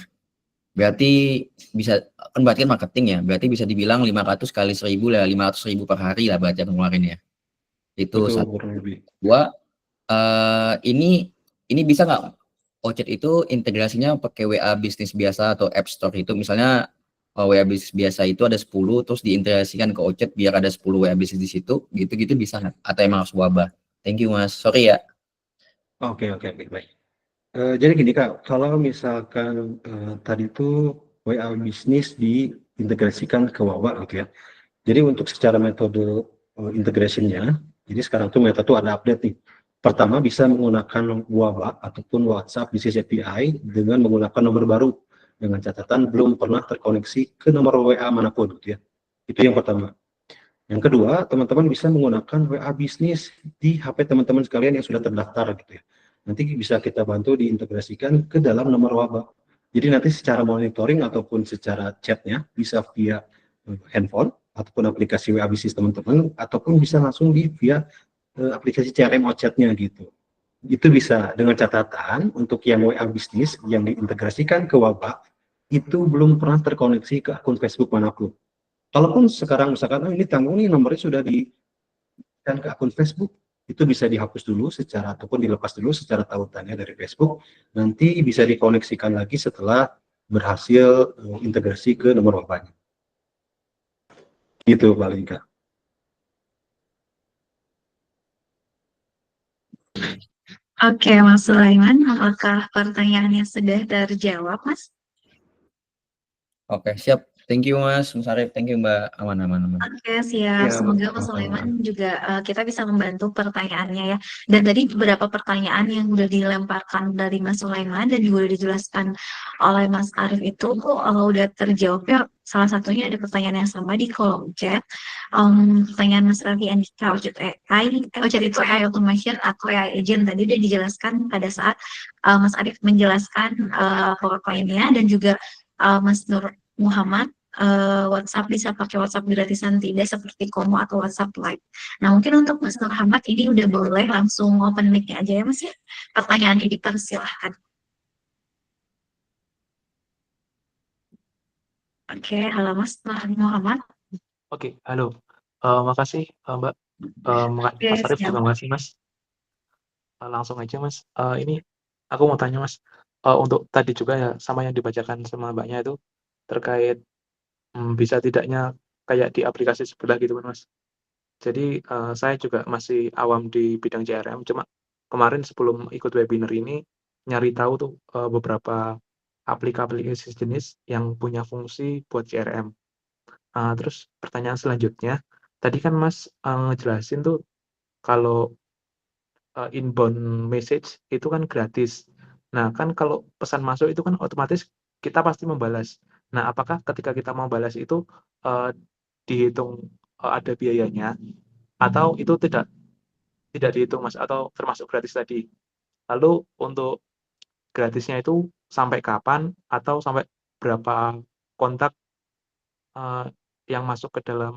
Berarti bisa, kan berarti kan marketing ya, berarti bisa dibilang 500 kali 1000 lah, 500.000 per hari lah berarti aku ngeluarin ya. Itu Betul, satu. kurang lebih. Dua, ini bisa nggak Ocet itu integrasinya pakai WA bisnis biasa atau App Store itu, misalnya WA bisnis biasa itu ada 10 terus diintegrasikan ke Ocet biar ada 10 WA bisnis di situ, gitu-gitu bisa nggak? Atau emang harus wabah? Thank you Mas, sorry ya. Oke, baik. Jadi gini Kak, kalau misalkan tadi itu WA bisnis diintegrasikan ke Wawa gitu ya. Jadi untuk secara metode integration-nya, jadi sekarang tuh metode tuh ada update nih. Pertama bisa menggunakan Wawa ataupun WhatsApp Business API dengan menggunakan nomor baru dengan catatan belum pernah terkoneksi ke nomor WA manapun gitu ya. Itu yang pertama. Yang kedua, teman-teman bisa menggunakan WA bisnis di HP teman-teman sekalian yang sudah terdaftar gitu ya. Nanti bisa kita bantu diintegrasikan ke dalam nomor WhatsApp. Jadi nanti secara monitoring ataupun secara chatnya bisa via handphone ataupun aplikasi WA bisnis teman-teman, ataupun bisa langsung via aplikasi CRM chatnya gitu. Itu bisa dengan catatan untuk yang WA bisnis yang diintegrasikan ke Waba itu belum pernah terkoneksi ke akun Facebook manapun. Kalaupun sekarang misalkan ini tamu ini nomornya sudah di dan ke akun Facebook, itu bisa dihapus dulu secara ataupun dilepas dulu secara tautannya dari Facebook, nanti bisa dikoneksikan lagi setelah berhasil integrasi ke nomor WA-nya. Gitu paling Kak. Oke, Mas Sulaiman, apakah pertanyaannya sudah terjawab, Mas? Oke, siap. Thank you Mas Arif, thank you Mbak. Aman, aman, aman. Oke, siap. Ya, Semoga Mas sama-sama. Sulaiman juga kita bisa membantu pertanyaannya ya. Dan tadi beberapa pertanyaan yang udah dilemparkan dari Mas Sulaiman dan juga udah dijelaskan oleh Mas Arif itu udah terjawab ya. Salah satunya ada pertanyaan yang sama di kolom chat. Pertanyaan Mas Raffi Andika, Ojek AI, Ojek itu AI automation atau AI agent tadi udah dijelaskan pada saat Mas Arif menjelaskan PowerPoint-nya dan juga Mas Nur Muhammad WhatsApp bisa pakai WhatsApp gratisan tidak seperti Komo atau WhatsApp Live. Nah mungkin untuk Mas Muhammad ini udah boleh langsung open mic-nya aja ya Mas ya. Pertanyaannya dipersilahkan. Oke, halo Mas Muhammad. Oke, halo. Makasih Mbak. Oke, Mas Arif siap. juga makasih Mas. Langsung aja Mas. Ini aku mau tanya Mas. Untuk tadi juga ya sama yang dibacakan sama Mbaknya itu terkait bisa tidaknya kayak di aplikasi sebelah gitu kan Mas. Jadi saya juga masih awam di bidang CRM. Cuma kemarin sebelum ikut webinar ini nyari tahu tuh beberapa aplikasi jenis yang punya fungsi buat CRM. Terus pertanyaan selanjutnya, tadi kan Mas ngejelasin tuh kalau inbound message itu kan gratis. Nah, kan kalau pesan masuk itu kan otomatis kita pasti membalas. Nah, apakah ketika kita mau balas itu eee, dihitung ada biayanya atau itu tidak tidak dihitung Mas, atau termasuk gratis tadi? Lalu untuk gratisnya itu sampai kapan atau sampai berapa kontak eee, yang masuk ke dalam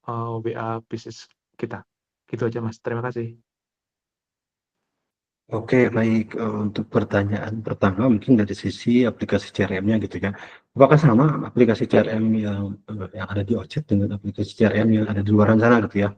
WA bisnis kita? Gitu aja Mas, terima kasih. Oke, baik. Untuk pertanyaan pertama mungkin dari sisi aplikasi CRM-nya gitu ya. Apakah sama aplikasi CRM yang ada di Ojek dengan aplikasi CRM yang ada di luar sana gitu ya?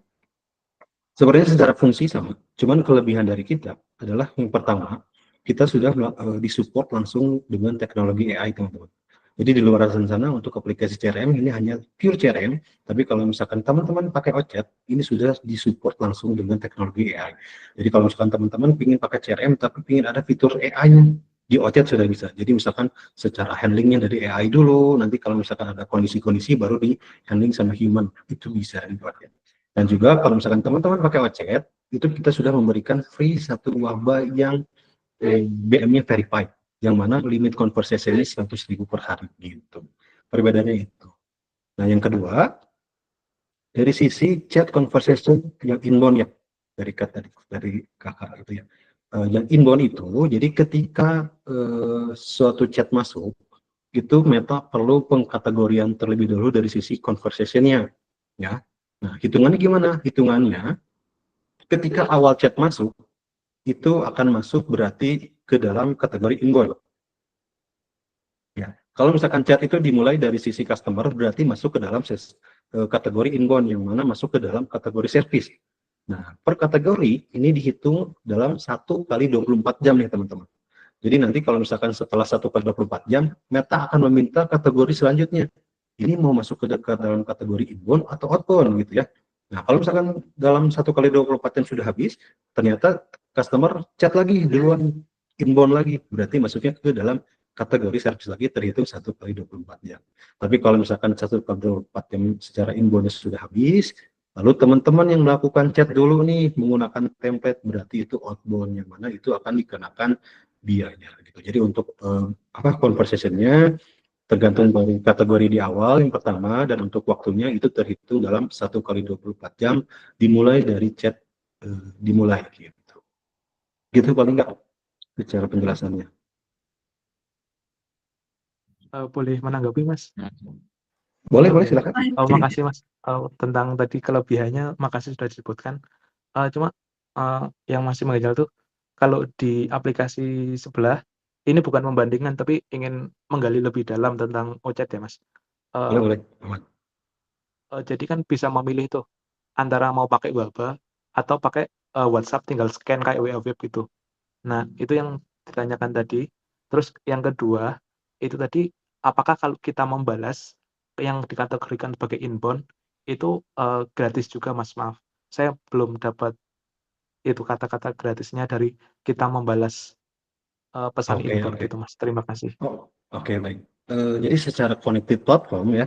Sebenarnya secara fungsi sama, cuman kelebihan dari kita adalah yang pertama, kita sudah disupport langsung dengan teknologi AI teman-teman. Jadi di luar sana untuk aplikasi CRM ini hanya pure CRM, tapi kalau misalkan teman-teman pakai Ocet, ini sudah disupport langsung dengan teknologi AI. Jadi kalau misalkan teman-teman ingin pakai CRM tapi ingin ada fitur AI-nya, di Ocet sudah bisa. Jadi misalkan secara handlingnya dari AI dulu, nanti kalau misalkan ada kondisi-kondisi baru di handling sama human, itu bisa di Ocet. Dan juga kalau misalkan teman-teman pakai Ocet, itu kita sudah memberikan free satu wabah yang BM-nya verified, yang mana limit conversation-nya 100.000 per hari gitu. Perbedaannya itu. Nah, yang kedua, dari sisi chat conversation yang inbound ya, dari kakak itu ya. Yang inbound itu, jadi ketika suatu chat masuk, itu Meta perlu pengkategorian terlebih dahulu dari sisi conversation-nya, ya. Nah, hitungannya gimana? Hitungannya ketika awal chat masuk, itu akan masuk berarti ke dalam kategori inbound. Ya, kalau misalkan chat itu dimulai dari sisi customer, berarti masuk ke dalam kategori inbound, yang mana masuk ke dalam kategori service. Nah, per kategori ini dihitung dalam 1 kali 24 jam nih teman-teman. Jadi nanti kalau misalkan setelah 1 kali 24 jam, Meta akan meminta kategori selanjutnya. Ini mau masuk ke dalam kategori inbound atau outbound gitu ya. Nah, kalau misalkan dalam 1 kali 24 jam sudah habis, ternyata customer chat lagi duluan, inbound lagi, berarti masuknya ke dalam kategori service lagi, terhitung 1 kali 24 jam. Tapi kalau misalkan 1 kali 24 jam secara inboundnya sudah habis, lalu teman-teman yang melakukan chat dulu nih menggunakan template, berarti itu outbound, yang mana itu akan dikenakan biaya gitu. Jadi untuk conversation-nya tergantung dari kategori di awal yang pertama, dan untuk waktunya itu terhitung dalam 1 kali 24 jam dimulai dari chat dimulai gitu. Gitu paling nggak secara penjelasannya. Boleh menanggapi Mas? Boleh, Oh boleh ya. silakan. Makasih Mas. Tentang tadi kelebihannya makasih sudah disebutkan. Cuma yang masih mengganjal tuh kalau di aplikasi sebelah, ini bukan membandingkan tapi ingin menggali lebih dalam tentang OChat ya, Mas. Boleh, Eee boleh. Aman. jadi kan bisa memilih tuh, antara mau pakai Waba atau pakai, WhatsApp tinggal scan kayak WA Web gitu. Nah, itu yang ditanyakan tadi. Terus yang kedua, itu tadi, apakah kalau kita membalas yang dikategorikan sebagai inbound, itu, gratis juga, Mas? Maaf, saya belum dapat itu kata-kata gratisnya dari kita membalas, pesan Oke, inbound oke. gitu, Mas. Terima kasih. Oh, oke, baik. Jadi secara connected platform ya,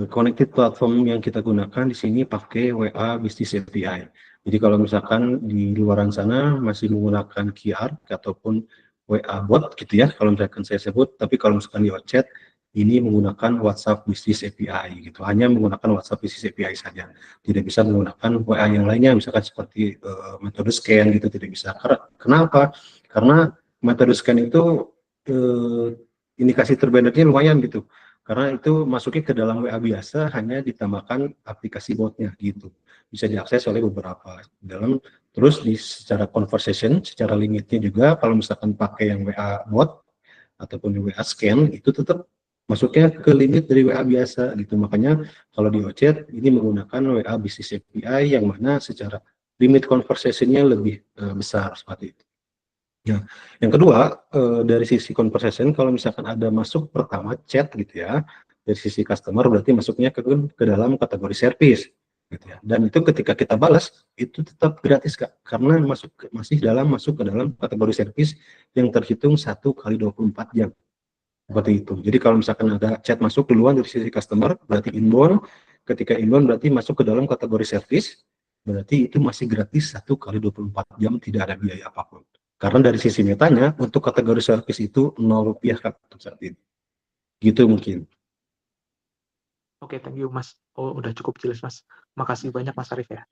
connected platform yang kita gunakan di sini pakai WA Business API. Jadi kalau misalkan di luaran sana masih menggunakan QR ataupun WA bot gitu ya, kalau misalkan saya sebut, tapi kalau misalkan di WhatsApp ini menggunakan WhatsApp Business API gitu, hanya menggunakan WhatsApp Business API saja, tidak bisa menggunakan WA yang lainnya, misalkan seperti metode scan gitu, tidak bisa. Kenapa? Karena metode scan itu indikasi terbannernya lumayan gitu, karena itu masuknya ke dalam WA biasa, hanya ditambahkan aplikasi botnya gitu, bisa diakses oleh beberapa dalam. Terus di secara conversation, secara limitnya juga, kalau misalkan pakai yang WA bot ataupun WA scan, itu tetap masuknya ke limit dari WA biasa gitu. Makanya kalau di OChat ini menggunakan WA Business API yang mana secara limit conversation-nya lebih besar seperti itu. Ya, yang kedua, dari sisi conversation, kalau misalkan ada masuk pertama chat gitu ya, dari sisi customer berarti masuknya ke dalam kategori service gitu ya. Dan itu ketika kita balas, itu tetap gratis Kak, karena masuk ke dalam kategori service yang terhitung 1 kali 24 jam. Seperti itu. Jadi kalau misalkan ada chat masuk duluan dari sisi customer, berarti inbound. Ketika inbound berarti masuk ke dalam kategori service, berarti itu masih gratis 1 kali 24 jam, tidak ada biaya apapun. Karena dari sisi metanya, untuk kategori service itu Rp0 Kak, untuk saat ini. Gitu mungkin. Oke, thank you, Mas. Oh, udah cukup jelas, Mas. Makasih banyak, Mas Arif ya.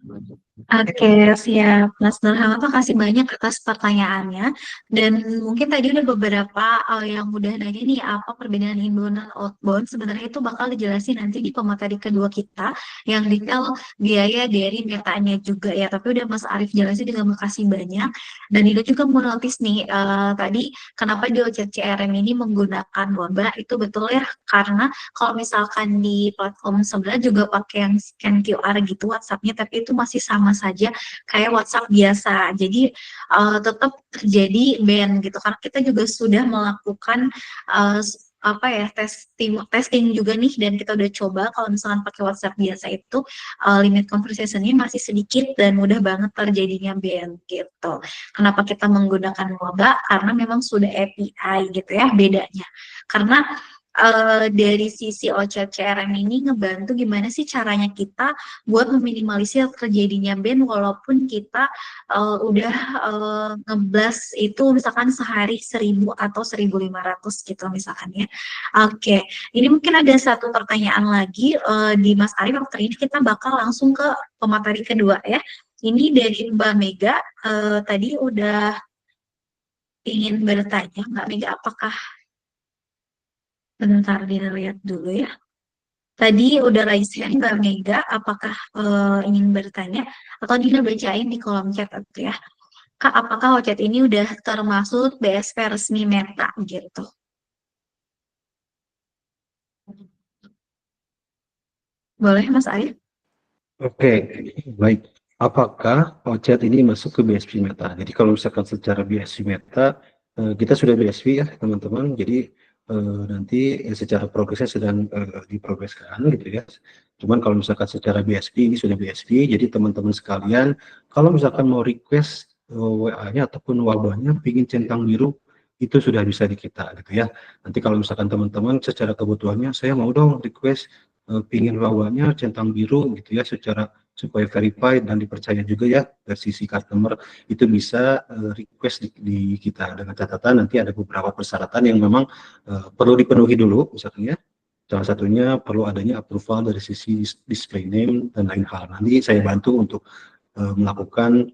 Oke, siap. Mas Nurham, kasih banyak atas pertanyaannya. Dan mungkin tadi udah beberapa yang udah nanya nih, apa perbedaan inbound dan outbound. Sebenarnya itu bakal dijelasin nanti di pemateri kedua kita, yang detail biaya dari metanya juga ya. Tapi udah Mas Arif jelasin, juga makasih banyak. Dan itu juga mau notice nih, tadi kenapa di OChat CRM ini menggunakan Waba, itu betul ya. Karena kalau misalkan di platform sebelah juga pakai yang scan QR gitu WhatsApp-nya, tapi itu masih sama saja kayak WhatsApp biasa. Jadi tetap terjadi ban gitu, karena kita juga sudah melakukan apa ya, testing juga nih, dan kita udah coba kalau misalkan pakai WhatsApp biasa itu limit conversation-nya masih sedikit dan mudah banget terjadinya ban gitu. Kenapa kita menggunakan Waba? Karena memang sudah API gitu ya bedanya. Karena dari sisi OChat CRM ini ngebantu gimana sih caranya kita buat meminimalisir terjadinya ban, walaupun kita udah ngeblas itu misalkan sehari 1.000 atau 1.500 gitu misalkan ya. Oke, ini mungkin ada satu pertanyaan lagi di Mas Arif. Waktu ini kita bakal langsung ke pemateri kedua ya. Ini dari Mbak Mega, tadi udah ingin bertanya. Mbak Mega, apakah bentar dilihat dulu ya. Tadi udah raise hand Mbak Mega, apakah ingin bertanya atau Dina bacain di kolom chat itu ya. Kak, apakah WeChat ini udah termasuk BSP resmi Meta gitu? Boleh Mas Arif? Oke, baik. Apakah OChat ini masuk ke BSP Meta? Jadi kalau misalkan secara BSP Meta, kita sudah BSP ya teman-teman. Jadi nanti secara progresnya sedang diprogreskan gitu ya. Cuman kalau misalkan secara BSP ini sudah BSP, jadi teman-teman sekalian, kalau misalkan mau request WA-nya ataupun wabahnya pingin centang biru, itu sudah bisa di kita gitu ya. Nanti kalau misalkan teman-teman secara kebutuhannya, saya mau dong request pingin wabahnya centang biru gitu ya, secara supaya verified dan dipercaya juga ya dari sisi customer, itu bisa request di kita, dengan catatan nanti ada beberapa persyaratan yang memang perlu dipenuhi dulu, misalnya salah satunya perlu adanya approval dari sisi display name dan lain hal. Nanti saya bantu untuk melakukan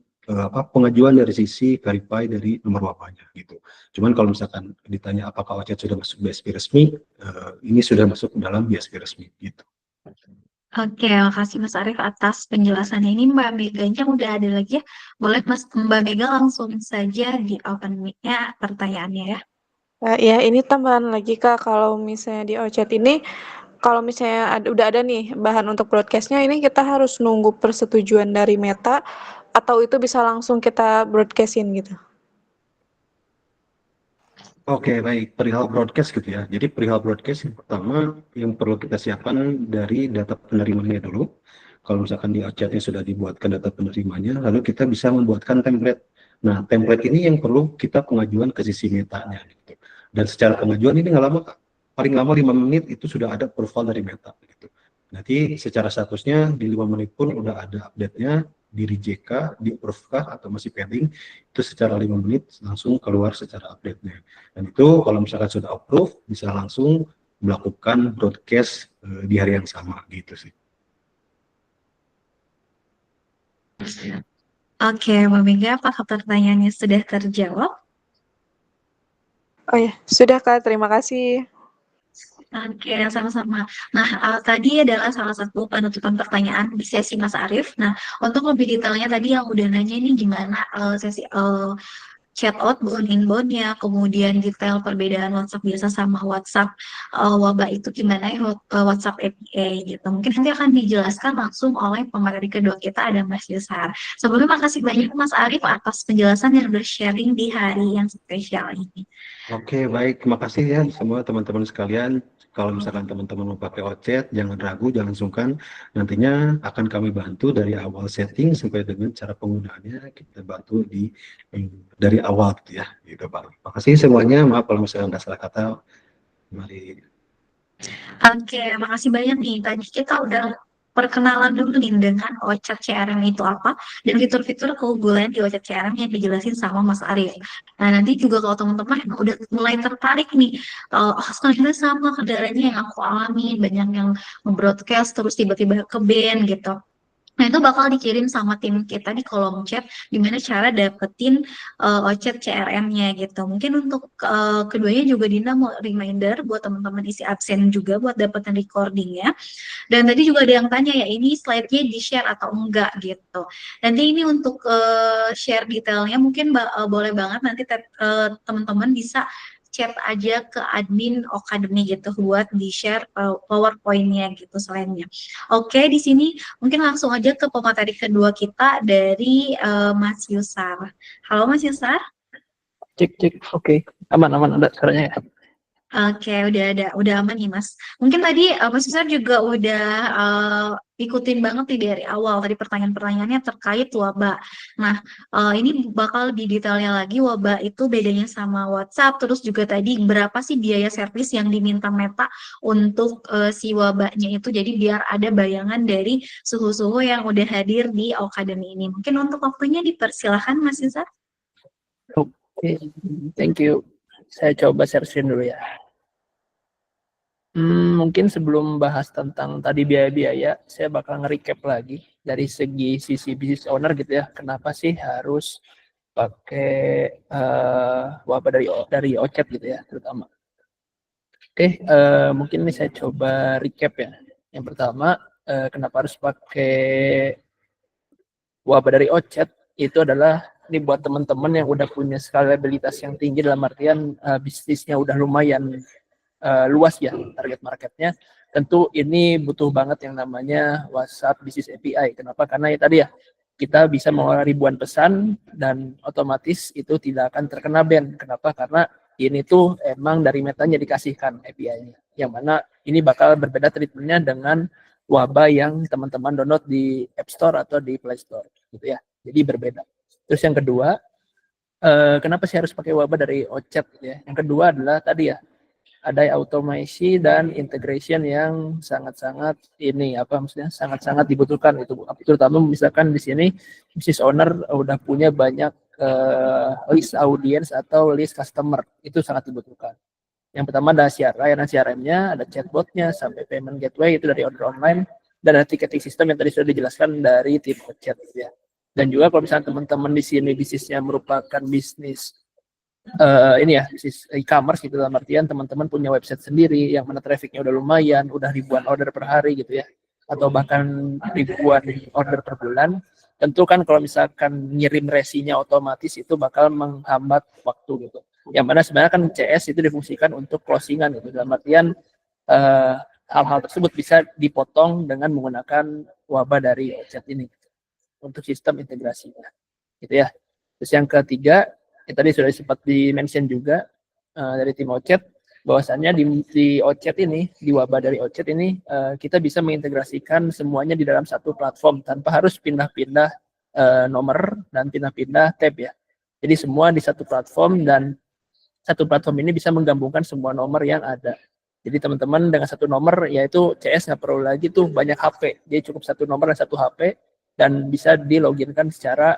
pengajuan dari sisi verify dari nomor wabahnya gitu. Cuman kalau misalkan ditanya apakah OChat sudah masuk BSP resmi, ini sudah masuk dalam BSP resmi gitu. Oke, makasih Mas Arief atas penjelasannya. Ini Mbak Meganya udah ada lagi ya. Boleh Mas Mbak Mega langsung saja di open mic-nya pertanyaannya ya. Ya, ini tambahan lagi Kak, kalau misalnya di OChat ini, kalau misalnya udah ada nih bahan untuk broadcast-nya, ini kita harus nunggu persetujuan dari Meta atau itu bisa langsung kita broadcast-in gitu? Oke, baik. Perihal broadcast gitu ya. Jadi perihal broadcast yang pertama yang perlu kita siapkan dari data penerimanya dulu. Kalau misalkan di chatnya sudah dibuatkan data penerimanya, lalu kita bisa membuatkan template. Nah, template ini yang perlu kita pengajuan ke sisi Meta-nya gitu. Dan secara pengajuan ini nggak lama, Kak. Paling lama 5 menit itu sudah ada approval dari Meta gitu. Nanti secara statusnya di 5 menit pun udah ada update-nya, di reject kah, di approve kah, atau masih pending, itu secara 5 menit langsung keluar secara update-nya. Dan itu kalau misalkan sudah approve, bisa langsung melakukan broadcast di hari yang sama gitu sih. Oke, Mbak Mega, apakah pertanyaannya sudah terjawab? Oh ya, sudah Kak, terima kasih. Oke, sama-sama. Nah, tadi adalah salah satu penutupan pertanyaan di sesi Mas Arief. Nah, untuk lebih detailnya tadi yang udah nanya ini gimana sesi chat outbound, inbound-nya, kemudian detail perbedaan WhatsApp biasa sama WhatsApp wabah itu gimana ya, WhatsApp APA gitu. Mungkin nanti akan dijelaskan langsung oleh pemateri kedua kita, ada Mas Yusar. Sebelumnya makasih banyak Mas Arief atas penjelasan yang udah sharing di hari yang spesial ini. Oke, baik. Terima kasih ya semua teman-teman sekalian. Kalau misalkan teman-teman mau pakai OChat, jangan ragu, jangan sungkan. Nantinya akan kami bantu dari awal setting sampai dengan cara penggunaannya. Kita bantu dari awal gitu ya. Gitu, Pak. Terima kasih semuanya. Maaf kalau misalkan ada salah kata. Mari. Oke, makasih banyak nih. Tadi kita udah perkenalan dulu nih dengan OChat CRM itu apa dan fitur-fitur keunggulan di OChat CRM yang dijelasin sama Mas Arief. Nah, nanti juga kalau teman-teman udah mulai tertarik nih, oh sebenarnya sama kendalanya yang aku alami, banyak yang nge-broadcast terus tiba-tiba ke ban gitu. Nah, itu bakal dikirim sama tim kita di kolom chat gimana cara dapetin OChat CRM-nya gitu. Mungkin untuk keduanya juga Dinda mau reminder buat teman-teman isi absen juga buat dapetin recordingnya. Dan tadi juga ada yang tanya ya, ini slide-nya di-share atau enggak gitu. Nanti ini untuk share detailnya mungkin boleh banget nanti teman-teman bisa chat aja ke admin Okademi gitu buat di-share PowerPoint-nya gitu selainnya. Oke, di sini mungkin langsung aja ke pemateri kedua kita dari Mas Yusar. Halo Mas Yusar. Cek. Oke. Aman ada suaranya ya. Oke, udah aman nih Mas. Mungkin tadi Mas Yusar juga udah ikutin banget nih dari awal tadi pertanyaan-pertanyaannya terkait wabah. Nah, ini bakal lebih detailnya lagi wabah itu bedanya sama WhatsApp, terus juga tadi berapa sih biaya servis yang diminta Meta untuk si wabahnya itu. Jadi biar ada bayangan dari suhu-suhu yang udah hadir di Okademi ini. Mungkin untuk waktunya dipersilahkan Mas Yusar. Oke, thank you. Saya coba share screen dulu ya. Mungkin sebelum bahas tentang tadi biaya-biaya, saya bakal nge-recap lagi dari segi sisi business owner gitu ya. Kenapa sih harus pakai wabah dari OChat gitu ya, terutama. Oke, mungkin ini saya coba recap ya. Yang pertama, kenapa harus pakai wabah dari OChat itu adalah ini buat teman-teman yang udah punya skalabilitas yang tinggi dalam artian bisnisnya udah lumayan luas ya target marketnya. Tentu ini butuh banget yang namanya WhatsApp Business API. Kenapa? Karena ya tadi ya kita bisa mengelola ribuan pesan dan otomatis itu tidak akan terkena ban. Kenapa? Karena ini tuh emang dari Metanya dikasihkan API-nya. Yang mana ini bakal berbeda treatmentnya dengan wabah yang teman-teman download di App Store atau di Play Store gitu ya. Jadi berbeda. Terus yang kedua, kenapa sih harus pakai wabah dari OChat gitu ya? Yang kedua adalah tadi ya ada automasi dan integration yang sangat-sangat sangat-sangat dibutuhkan itu, terutama misalkan di sini business owner udah punya banyak list audience atau list customer, itu sangat dibutuhkan. Yang pertama ada layanan CRM-nya, ada chatbot-nya, sampai payment gateway itu dari order online, dan ada ticketing system yang tadi sudah dijelaskan dari tim chat ya. Dan juga kalau misalnya teman-teman di sini bisnisnya merupakan bisnis ini ya, bisnis e-commerce gitu, dalam artian teman-teman punya website sendiri yang mana trafficnya udah lumayan, udah ribuan order per hari gitu ya. atau bahkan ribuan order per bulan, tentu kan kalau misalkan ngirim resinya otomatis itu bakal menghambat waktu gitu. Yang mana sebenarnya kan CS itu difungsikan untuk closingan gitu. Dalam artian hal-hal tersebut bisa dipotong dengan menggunakan wabah dari chat ini untuk sistem integrasinya, gitu ya. Terus yang ketiga, tadi sudah sempat di-mention juga dari tim OChat, bahwasannya di OChat ini, di wabah dari OChat ini, kita bisa mengintegrasikan semuanya di dalam satu platform tanpa harus pindah-pindah nomor dan pindah-pindah tab ya. Jadi semua di satu platform, dan satu platform ini bisa menggabungkan semua nomor yang ada. Jadi teman-teman dengan satu nomor, yaitu CS nggak perlu lagi tuh banyak HP. Dia cukup satu nomor dan satu HP, dan bisa diloginkan secara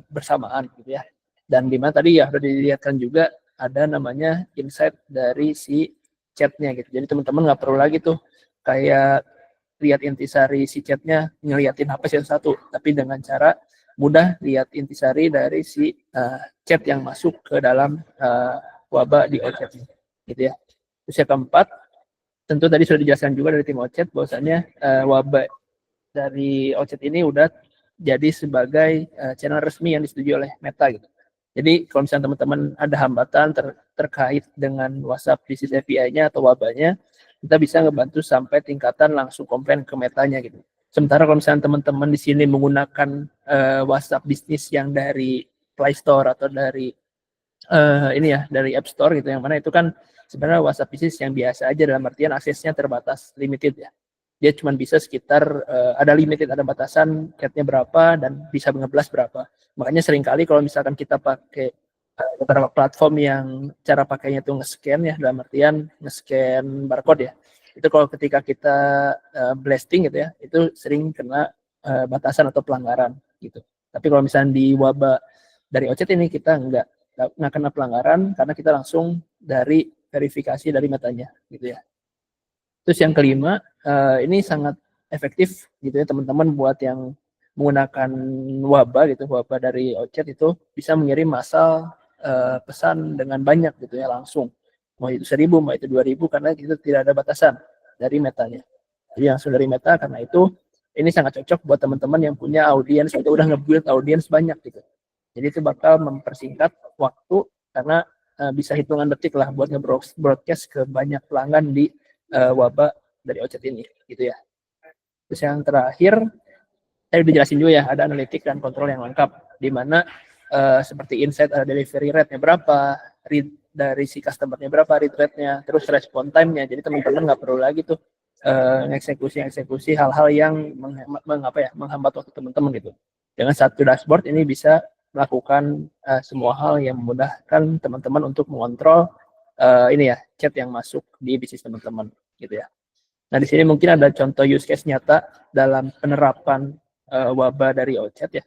bersamaan gitu ya. Dan dimana tadi ya sudah dilihatkan juga ada namanya insight dari si chatnya gitu. Jadi teman-teman nggak perlu lagi tuh kayak lihat intisari si chatnya, ngeliatin HP satu-satu, tapi dengan cara mudah lihat intisari dari si chat yang masuk ke dalam wabah di OChat gitu ya. Terus yang keempat, tentu tadi sudah dijelaskan juga dari tim OChat bahwasannya wabah dari OChat ini udah jadi sebagai channel resmi yang disetujui oleh Meta gitu. Jadi kalau misalnya teman-teman ada hambatan terkait dengan WhatsApp Business API-nya atau wabahnya, kita bisa ngebantu sampai tingkatan langsung komplain ke Metanya gitu. Sementara kalau misalnya teman-teman di sini menggunakan WhatsApp Business yang dari Play Store atau dari dari App Store gitu, yang mana itu kan sebenarnya WhatsApp Business yang biasa aja, dalam artian aksesnya terbatas, limited ya. Dia cuma bisa sekitar ada limited, ada batasan chatnya berapa dan bisa nge-blast berapa. Makanya seringkali kalau misalkan kita pakai beberapa platform yang cara pakainya itu nge-scan ya, dalam artian nge-scan barcode ya. Itu kalau ketika kita blasting gitu ya, itu sering kena batasan atau pelanggaran gitu. Tapi kalau misalnya di wabah dari OChat ini kita nggak kena pelanggaran karena kita langsung dari verifikasi dari Metanya gitu ya. Terus yang kelima, ini sangat efektif gitu ya teman-teman buat yang menggunakan wabah gitu, wabah dari OChat itu bisa mengirim massal pesan dengan banyak gitu ya langsung. Mau itu 1000, mau itu 2000, karena itu tidak ada batasan dari Metanya. Jadi langsung dari Meta, karena itu ini sangat cocok buat teman-teman yang punya audiens atau udah nge-build audiens banyak gitu. Jadi itu bakal mempersingkat waktu karena bisa hitungan detik lah buat nge-broadcast ke banyak pelanggan di wabah dari OChat ini gitu ya. Terus yang terakhir, saya udah jelasin juga ya, ada analitik dan kontrol yang lengkap, di mana seperti insight ada delivery rate-nya berapa, read dari si customer-nya berapa, read rate-nya, terus respon time-nya. Jadi teman-teman nggak perlu lagi tuh eksekusi hal-hal yang menghambat waktu teman-teman gitu. Dengan satu dashboard ini bisa melakukan semua hal yang memudahkan teman-teman untuk mengontrol chat yang masuk di bisnis teman-teman gitu ya. Nah di sini mungkin ada contoh use case nyata dalam penerapan wabah dari OChat ya.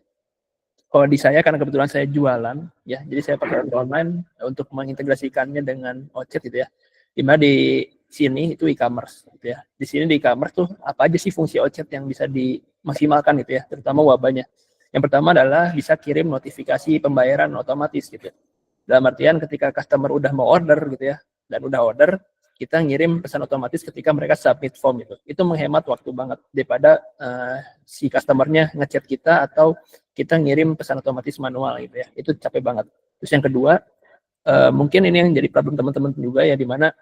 Kalau di saya, karena kebetulan saya jualan ya, jadi saya pakai online untuk mengintegrasikannya dengan OChat gitu ya. Dimana di sini itu e-commerce gitu ya. Di sini di e-commerce tuh apa aja sih fungsi OChat yang bisa dimaksimalkan gitu ya, terutama wabahnya. Yang pertama adalah bisa kirim notifikasi pembayaran otomatis gitu ya. Dalam artian ketika customer udah mau order gitu ya, dan udah order, kita ngirim pesan otomatis ketika mereka submit form itu. Itu menghemat waktu banget daripada si customernya ngechat kita atau kita ngirim pesan otomatis manual gitu ya. Itu capek banget. Terus yang kedua, mungkin ini yang jadi problem teman-teman juga ya, di mana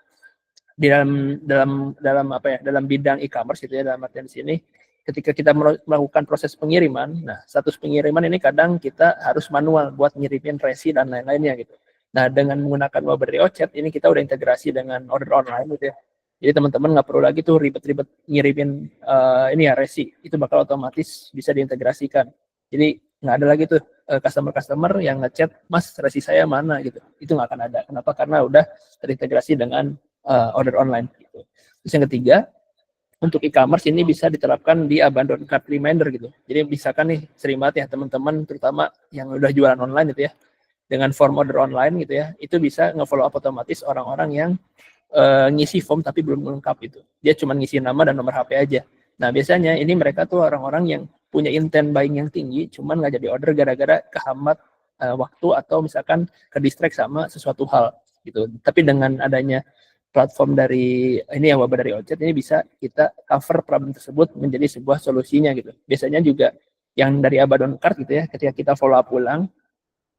di dalam bidang e-commerce gitu ya, dalam artian di sini ketika kita melakukan proses pengiriman, nah status pengiriman ini kadang kita harus manual buat ngirimin resi dan lain-lainnya gitu. Nah dengan menggunakan wabah dari OChat ini kita udah integrasi dengan order online gitu ya. Jadi teman-teman nggak perlu lagi tuh ribet-ribet ngirimin resi, itu bakal otomatis bisa diintegrasikan. Jadi nggak ada lagi tuh customer yang ngechat, Mas resi saya mana gitu. Itu nggak akan ada. Kenapa? Karena udah terintegrasi dengan order online gitu. Terus yang ketiga, untuk e-commerce ini bisa diterapkan di abandon cart reminder gitu. Jadi misalkan nih sering banget ya teman-teman, terutama yang udah jualan online gitu ya, dengan form order online gitu ya, itu bisa nge-follow up otomatis orang-orang yang ngisi form tapi belum lengkap itu. Dia cuma ngisi nama dan nomor HP aja. Nah biasanya ini mereka tuh orang-orang yang punya intent buying yang tinggi, cuman nggak jadi order gara-gara kehambat waktu atau misalkan ke distract sama sesuatu hal gitu. Tapi dengan adanya platform dari ini ya, wabah dari Ocet ini bisa kita cover problem tersebut menjadi sebuah solusinya gitu. Biasanya juga yang dari Abaddon Card gitu ya, ketika kita follow up ulang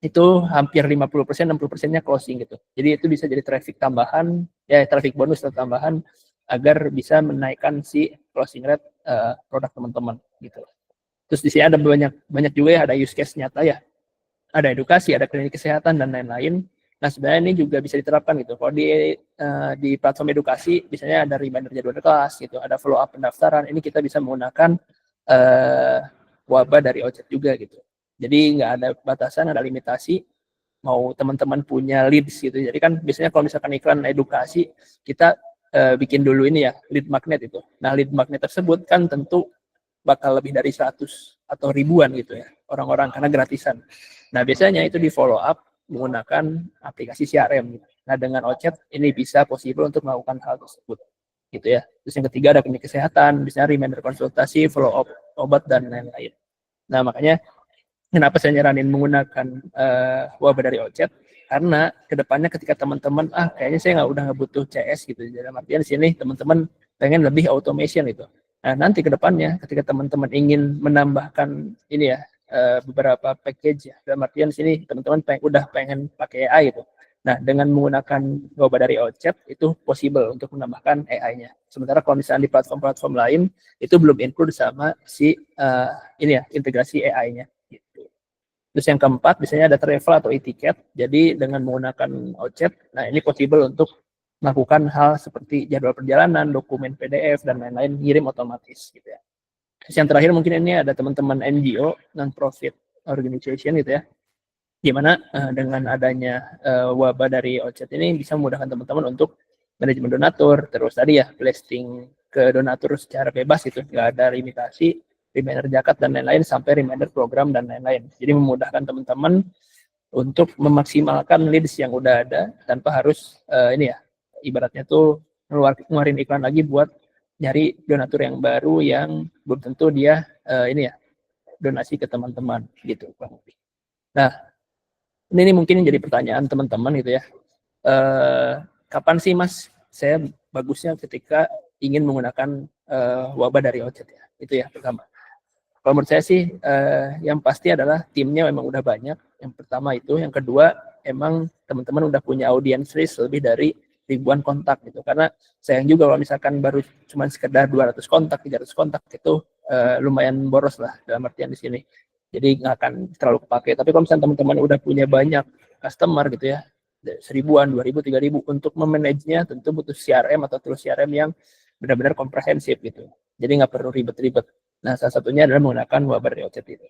itu hampir 50%, 60%-nya closing gitu. Jadi itu bisa jadi traffic tambahan, ya traffic bonus atau tambahan agar bisa menaikkan si closing rate produk teman-teman gitu. Terus di sini ada banyak juga ya, ada use case nyata ya. Ada edukasi, ada klinik kesehatan dan lain-lain. Nah, sebenarnya ini juga bisa diterapkan gitu. Kalau di platform edukasi, misalnya ada reminder jadwal kelas gitu, ada follow up pendaftaran. Ini kita bisa menggunakan wabah dari Ocet juga gitu. Jadi nggak ada batasan, ada limitasi. Mau teman-teman punya leads gitu. Jadi kan biasanya kalau misalkan iklan edukasi, kita bikin dulu ini ya, lead magnet itu. Nah, lead magnet tersebut kan tentu bakal lebih dari 100 atau ribuan gitu ya, orang-orang karena gratisan. Nah, biasanya itu di follow up menggunakan aplikasi CRM. Nah, dengan Ocet ini bisa possible untuk melakukan hal tersebut. Gitu ya. Terus yang ketiga ada klinik kesehatan, misalnya reminder konsultasi, follow up obat dan lain-lain. Nah, makanya kenapa saya nyaranin menggunakan wabah dari Ocet? Karena kedepannya ketika teman-teman kayaknya saya nggak butuh CS gitu. Dalam artian di sini teman-teman pengen lebih automation gitu. Nah, nanti kedepannya ketika teman-teman ingin menambahkan ini ya beberapa package ya. Dalam artian di sini teman-teman udah pengen pakai AI gitu. Nah, dengan menggunakan wabah dari Ocet itu possible untuk menambahkan AI-nya. Sementara kalau misalnya di platform-platform lain itu belum include sama si ini ya integrasi AI-nya. Gitu. Terus yang keempat, biasanya ada travel atau e-ticket. Jadi dengan menggunakan Ocet, nah ini possible untuk melakukan hal seperti jadwal perjalanan, dokumen PDF, dan lain-lain, ngirim otomatis gitu ya. Terus yang terakhir mungkin ini ada teman-teman NGO, non-profit organization gitu ya. Gimana dengan adanya wabah dari Ocet ini bisa memudahkan teman-teman untuk manajemen donatur, terus tadi ya, blasting ke donatur secara bebas gitu, nggak ada limitasi, reminder zakat dan lain-lain sampai reminder program dan lain-lain. Jadi memudahkan teman-teman untuk memaksimalkan leads yang udah ada tanpa harus ini ya ibaratnya tuh ngeluarin iklan lagi buat nyari donatur yang baru yang belum tentu dia ini ya donasi ke teman-teman gitu. Nah, ini mungkin jadi pertanyaan teman-teman gitu ya. Kapan sih Mas saya bagusnya ketika ingin menggunakan wabah dari Ocet ya? Itu ya pertama. Kalau menurut saya sih yang pasti adalah timnya memang udah banyak. Yang pertama itu, yang kedua emang teman-teman udah punya audience list lebih dari ribuan kontak gitu. Karena sayang juga kalau misalkan baru cuma sekedar 200 kontak, 300 kontak itu lumayan boros lah dalam artian di sini. Jadi nggak akan terlalu kepake. Tapi kalau misalkan teman-teman udah punya banyak customer gitu ya, 1000-an, 2000, 3000 untuk memanagenya tentu butuh CRM atau tools CRM yang benar-benar komprehensif gitu. Jadi nggak perlu ribet-ribet. Nah, salah satunya adalah menggunakan wabah dari Ocet itu.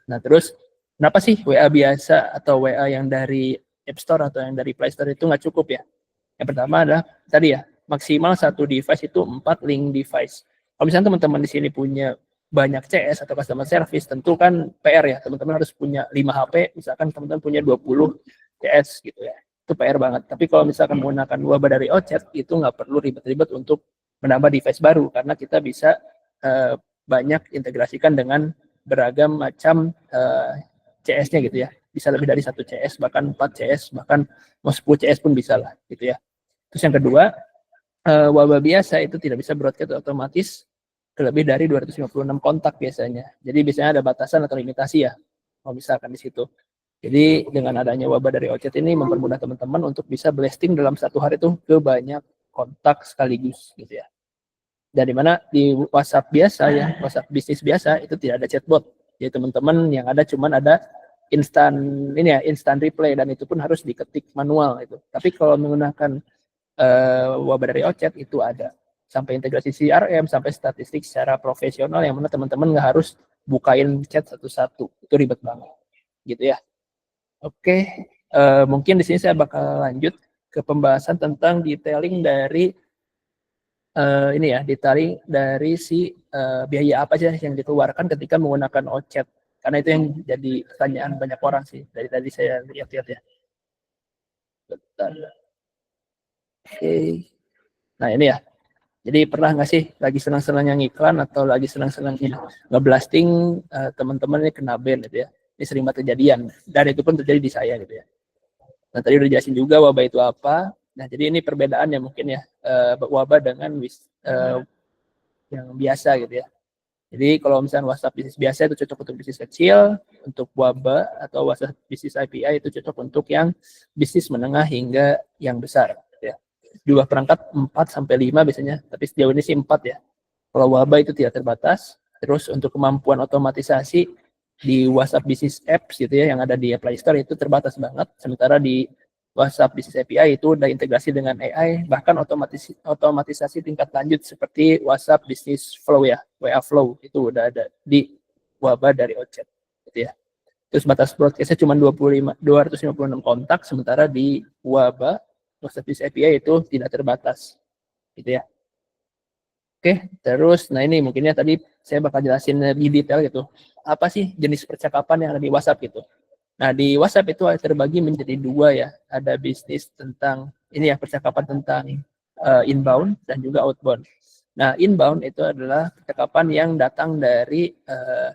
Nah, terus kenapa sih WA biasa atau WA yang dari App Store atau yang dari Play Store itu nggak cukup ya? Yang pertama adalah tadi ya, maksimal satu device itu 4 link device. Kalau misalnya teman-teman di sini punya banyak CS atau customer service, tentu kan PR ya, teman-teman harus punya 5 HP, misalkan teman-teman punya 20 CS gitu ya. Itu PR banget. Tapi kalau misalkan menggunakan wabah dari Ocet, itu nggak perlu ribet-ribet untuk menambah device baru, karena kita bisa banyak integrasikan dengan beragam macam CS-nya gitu ya. Bisa lebih dari 1 CS, bahkan 4 CS, bahkan mau 10 CS pun bisa lah gitu ya. Terus yang kedua, wabah biasa itu tidak bisa broadcast otomatis ke lebih dari 256 kontak biasanya. Jadi biasanya ada batasan atau limitasi ya, kalau misalkan di situ. Jadi dengan adanya wabah dari Ocet ini mempermudah teman-teman untuk bisa blasting dalam satu hari itu ke banyak kontak sekaligus gitu ya. Dan di mana di WhatsApp biasa ya, WhatsApp bisnis biasa itu tidak ada chatbot. Jadi teman-teman yang ada cuman ada instan ini ya, instan reply, dan itu pun harus diketik manual itu. Tapi kalau menggunakan wabah dari Ocet itu ada sampai integrasi CRM, sampai statistik secara profesional yang mana teman-teman nggak harus bukain chat satu-satu. Itu ribet banget. Gitu ya. Oke, mungkin di sini saya bakal lanjut ke pembahasan tentang detailing dari ini ya, ditarik dari si biaya apa sih yang dikeluarkan ketika menggunakan Ocet. Karena itu yang jadi pertanyaan banyak orang sih dari tadi saya lihat-lihat ya. Bentar. Oke. Nah ini ya. Jadi pernah nggak sih lagi senang-senangnya ngiklan atau lagi senang-senangnya ngeblasting teman-teman ini kena ban gitu ya. Ini sering banget kejadian. Dan itu pun terjadi di saya gitu ya. Nah tadi udah jelasin juga wabah itu apa. Nah, jadi ini perbedaannya mungkin ya, waba dengan yang biasa gitu ya. Jadi kalau misalnya WhatsApp bisnis biasa itu cocok untuk bisnis kecil, untuk waba atau WhatsApp bisnis API itu cocok untuk yang bisnis menengah hingga yang besar ya. Jumlah perangkat 4 sampai 5 biasanya, tapi sejauh ini sih 4 ya. Kalau waba itu tidak terbatas. Terus untuk kemampuan otomatisasi di WhatsApp Business Apps gitu ya yang ada di Play Store itu terbatas banget. Sementara di WhatsApp Business API itu udah integrasi dengan AI, bahkan otomatisasi tingkat lanjut seperti WhatsApp Business Flow ya, WA Flow itu udah ada di waba dari Ocet gitu ya. Terus batas broadcastnya cuma 256 kontak, sementara di waba WhatsApp Business API itu tidak terbatas gitu ya. Oke, terus nah ini mungkinnya tadi saya bakal jelasin lebih detail gitu. Apa sih jenis percakapan yang ada di WhatsApp gitu. Nah, di WhatsApp itu terbagi menjadi 2 ya. Ada bisnis tentang ini ya percakapan tentang inbound dan juga outbound. Nah, inbound itu adalah percakapan yang datang dari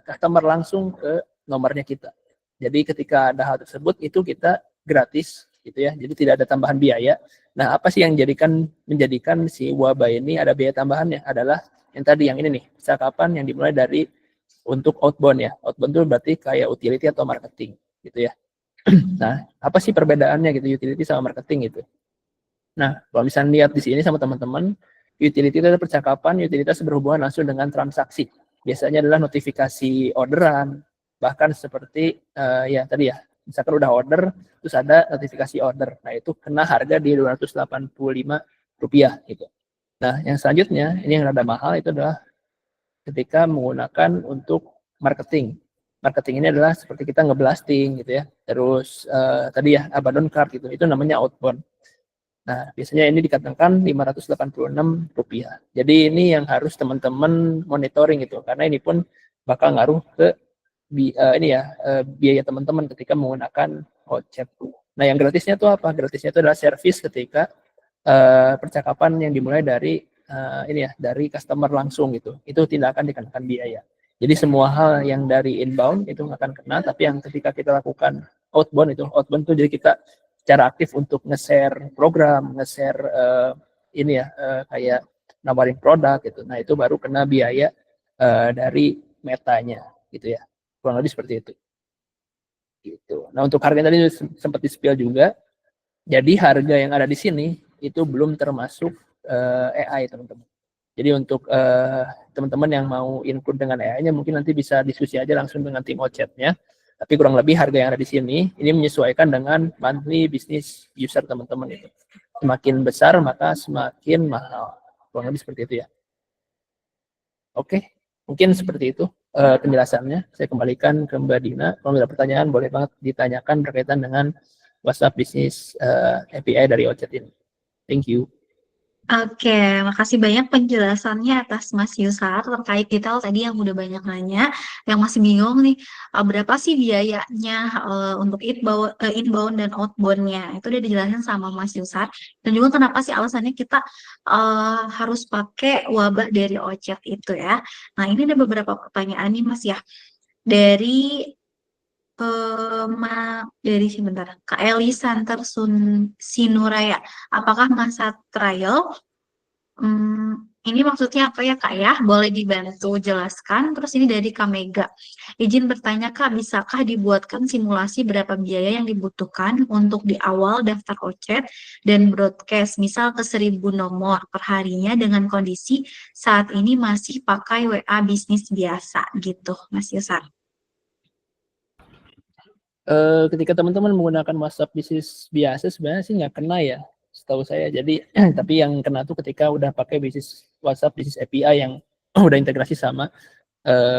customer langsung ke nomornya kita. Jadi ketika ada hal tersebut itu kita gratis gitu ya. Jadi tidak ada tambahan biaya. Nah, apa sih yang menjadikan si waba ini ada biaya tambahannya adalah yang tadi yang ini nih, percakapan yang dimulai dari untuk outbound ya. Outbound itu berarti kayak utility atau marketing gitu ya. Nah, apa sih perbedaannya gitu utility sama marketing gitu? Nah, kalau misalnya lihat di sini sama teman-teman, utility itu adalah percakapan, utilitas berhubungan langsung dengan transaksi. Biasanya adalah notifikasi orderan, bahkan seperti ya tadi ya, misalkan udah order, terus ada notifikasi order. Nah, itu kena harga di Rp285 gitu. Nah, yang selanjutnya, ini yang rada mahal itu adalah ketika menggunakan untuk marketing. Marketing ini adalah seperti kita ngeblasting gitu ya. Terus tadi ya abandon cart gitu. Itu namanya outbound. Nah, biasanya ini dikatakan Rp586. Jadi ini yang harus teman-teman monitoring gitu karena ini pun bakal ngaruh ke ini ya biaya teman-teman ketika menggunakan Ocet. Nah, yang gratisnya itu apa? Gratisnya itu adalah service ketika percakapan yang dimulai dari ini ya dari customer langsung gitu. Itu tidak akan dikenakan biaya. Jadi semua hal yang dari inbound itu nggak akan kena, tapi yang ketika kita lakukan outbound itu jadi kita secara aktif untuk nge-share program, nge-share ini ya kayak nawarin produk gitu. Nah, itu baru kena biaya dari metanya gitu ya. Kurang lebih seperti itu. Gitu. Nah, untuk harga tadi sempat di-spill juga. Jadi harga yang ada di sini itu belum termasuk AI, teman-teman. Jadi untuk teman-teman yang mau include dengan AI-nya mungkin nanti bisa diskusi aja langsung dengan tim Ocet-nya. Tapi kurang lebih harga yang ada di sini ini menyesuaikan dengan monthly business user teman-teman itu. Semakin besar maka semakin mahal. Kurang lebih seperti itu ya. Oke, mungkin seperti itu penjelasannya. Saya kembalikan ke Mbak Dina. Kalau ada pertanyaan boleh banget ditanyakan berkaitan dengan WhatsApp Business API dari Ocet ini. Thank you. Oke, makasih banyak penjelasannya atas Mas Yusar terkait detail tadi yang udah banyak nanya, yang masih bingung nih, berapa sih biayanya untuk inbound dan outbound-nya. Itu udah dijelasin sama Mas Yusar. Dan juga kenapa sih alasannya kita harus pakai wabah dari Ocet itu ya. Nah, ini ada beberapa pertanyaan nih Mas ya. Dari dari sebentar, Kak Eli Santer Sinuraya. Apakah masa trial? Ini maksudnya apa ya Kak ya? Boleh dibantu jelaskan. Terus ini dari Kak Mega. Izin bertanya Kak, bisakah dibuatkan simulasi berapa biaya yang dibutuhkan untuk di awal daftar Ocet dan broadcast, misal ke 1.000 nomor per harinya dengan kondisi saat ini masih pakai WA bisnis biasa gitu, Mas Yusar. Ketika teman-teman menggunakan WhatsApp bisnis biasa sebenarnya sih nggak kena ya, setahu saya. Jadi tapi yang kena tuh ketika udah pakai bisnis WhatsApp bisnis API yang udah integrasi sama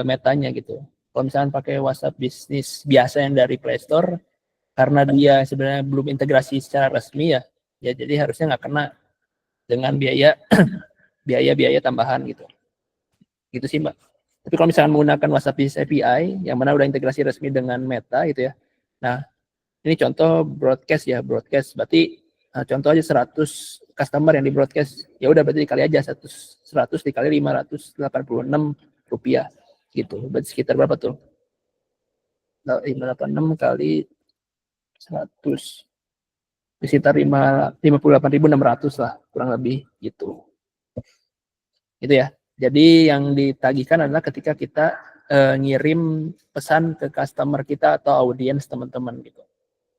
metanya gitu. Kalau misalnya pakai WhatsApp bisnis biasa yang dari Play Store, karena dia sebenarnya belum integrasi secara resmi ya, jadi harusnya nggak kena dengan biaya biaya tambahan gitu. Gitu sih Mbak. Tapi kalau misalnya menggunakan WhatsApp Business API yang mana udah integrasi resmi dengan Meta gitu ya. Nah, ini contoh broadcast ya, broadcast. Berarti contoh aja 100 customer yang di broadcast. Ya udah berarti dikali aja 100 dikali Rp586 gitu. Berarti sekitar berapa tuh? 586 kali 100. sekitar 58.600 lah kurang lebih gitu. Itu ya. Jadi yang ditagihkan adalah ketika kita ngirim pesan ke customer kita atau audiens teman-teman gitu.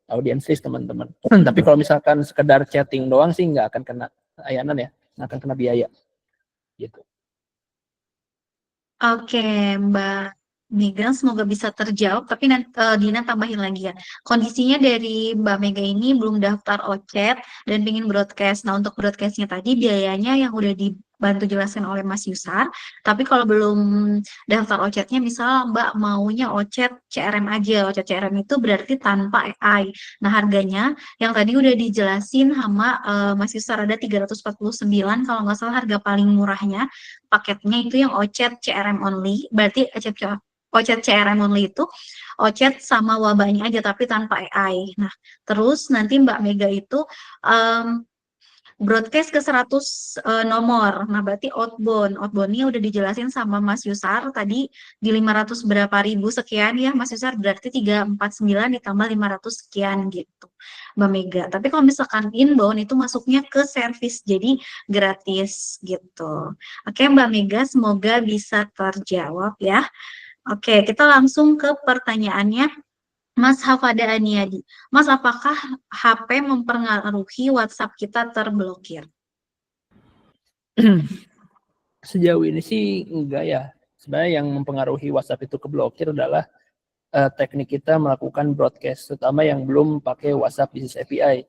Audiensis teman-teman. Tapi kalau misalkan sekedar chatting doang sih nggak akan kena layanan ya, nggak akan kena biaya gitu. Oke, Mbak Mega, semoga bisa terjawab. Tapi nanti Dina tambahin lagi ya. Kondisinya dari Mbak Mega ini belum daftar OCET dan ingin broadcast. Nah, untuk broadcastnya tadi biayanya yang udah dibantu jelaskan oleh Mas Yusar. Tapi kalau belum daftar OCET-nya, misal Mbak maunya OCET CRM aja. OCET CRM itu berarti tanpa AI. Nah, harganya yang tadi udah dijelasin sama Mas Yusar ada 349 kalau nggak salah harga paling murahnya paketnya itu yang OCET CRM only, berarti OCET CRM only itu OCET sama wabahnya aja tapi tanpa AI. Nah, terus nanti Mbak Mega itu broadcast ke 100 nomor. Nah, berarti outbound. Outboundnya udah dijelasin sama Mas Yusar tadi di 500 berapa ribu sekian ya Mas Yusar, berarti 349 ditambah 500 sekian gitu Mbak Mega. Tapi kalau misalkan inbound itu masuknya ke service jadi gratis gitu. Oke Mbak Mega, semoga bisa terjawab ya. Oke, kita langsung ke pertanyaannya Mas Hafada Aniadi. Mas, apakah HP mempengaruhi WhatsApp kita terblokir? Sejauh ini sih enggak ya. Sebenarnya yang mempengaruhi WhatsApp itu keblokir adalah teknik kita melakukan broadcast, terutama yang belum pakai WhatsApp Business API.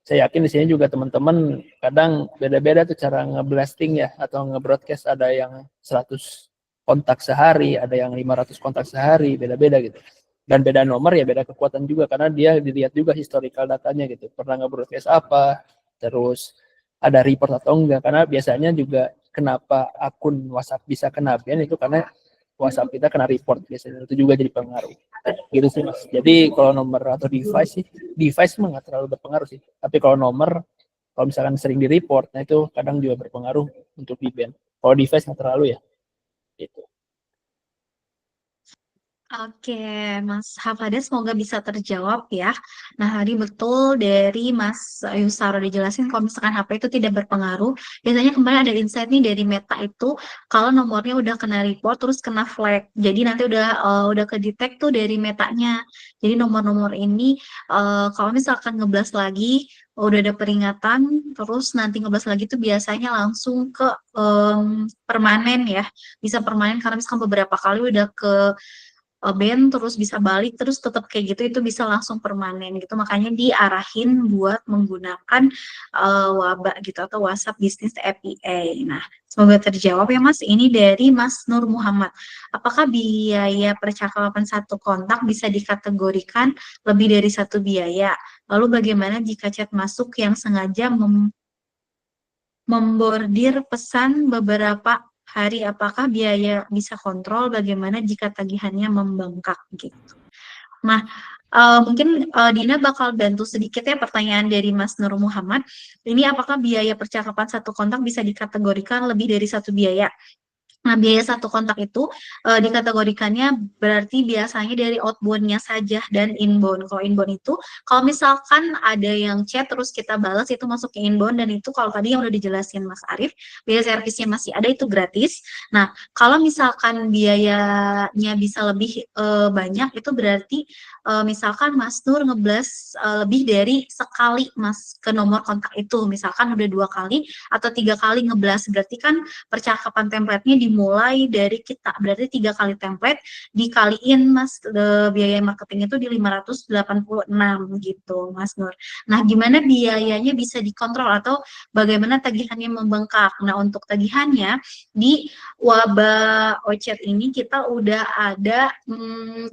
Saya yakin di sini juga teman-teman kadang beda-beda tuh cara ngeblasting ya atau ngebroadcast, ada yang 100 kontak sehari, ada yang 500 kontak sehari, beda-beda gitu. Dan beda nomor ya beda kekuatan juga karena dia dilihat juga historical datanya gitu. Pernah ngebroadcast apa, terus ada report atau enggak, karena biasanya juga kenapa akun WhatsApp bisa kena ban itu karena WhatsApp kita kena report biasanya, itu juga jadi pengaruh gitu sih Mas. Jadi kalau nomor atau device mah nggak terlalu berpengaruh sih, tapi kalau nomor kalau misalkan sering di report, nah itu kadang juga berpengaruh untuk di ban. Kalau device nggak terlalu ya gitu. Oke, Mas Hafada, semoga bisa terjawab ya. Nah, tadi betul dari Mas Yusaro dijelasin kalau misalkan HP itu tidak berpengaruh. Biasanya kembali ada insight nih dari Meta itu kalau nomornya udah kena report terus kena flag. Jadi nanti udah kedetek tuh dari Metanya. Jadi nomor-nomor ini kalau misalkan ngeblas lagi udah ada peringatan, terus nanti ngeblas lagi tuh biasanya langsung ke permanen ya. Bisa permanen karena misalkan beberapa kali udah ke band terus bisa balik terus tetap kayak gitu itu bisa langsung permanen gitu, makanya diarahin buat menggunakan wabak gitu atau WhatsApp Business API. Nah, semoga terjawab ya Mas. Ini dari Mas Nur Muhammad. Apakah biaya percakapan satu kontak bisa dikategorikan lebih dari satu biaya? Lalu bagaimana jika chat masuk yang sengaja membordir pesan beberapa hari, apakah biaya bisa kontrol? Bagaimana jika tagihannya membengkak gitu? Nah, mungkin Dina bakal bantu sedikit ya pertanyaan dari Mas Nur Muhammad. Ini apakah biaya percakapan satu kontak bisa dikategorikan lebih dari satu biaya? Nah, biaya satu kontak itu dikategorikannya berarti biasanya dari outbound-nya saja dan inbound. Kalau inbound itu, kalau misalkan ada yang chat terus kita balas itu masuk ke inbound, dan itu kalau tadi yang udah dijelasin Mas Arief, biaya servisnya masih ada itu gratis. Nah, kalau misalkan biayanya bisa lebih banyak itu berarti misalkan Mas Nur ngeblas lebih dari sekali Mas ke nomor kontak itu, misalkan udah 2 kali atau 3 kali ngeblas, berarti kan percakapan template-nya dimulai dari kita, berarti 3 kali template dikaliin Mas biaya marketing itu di 586 gitu Mas Nur. Nah, gimana biayanya bisa dikontrol atau bagaimana tagihannya membengkak? Nah, untuk tagihannya di wabah OCET ini kita udah ada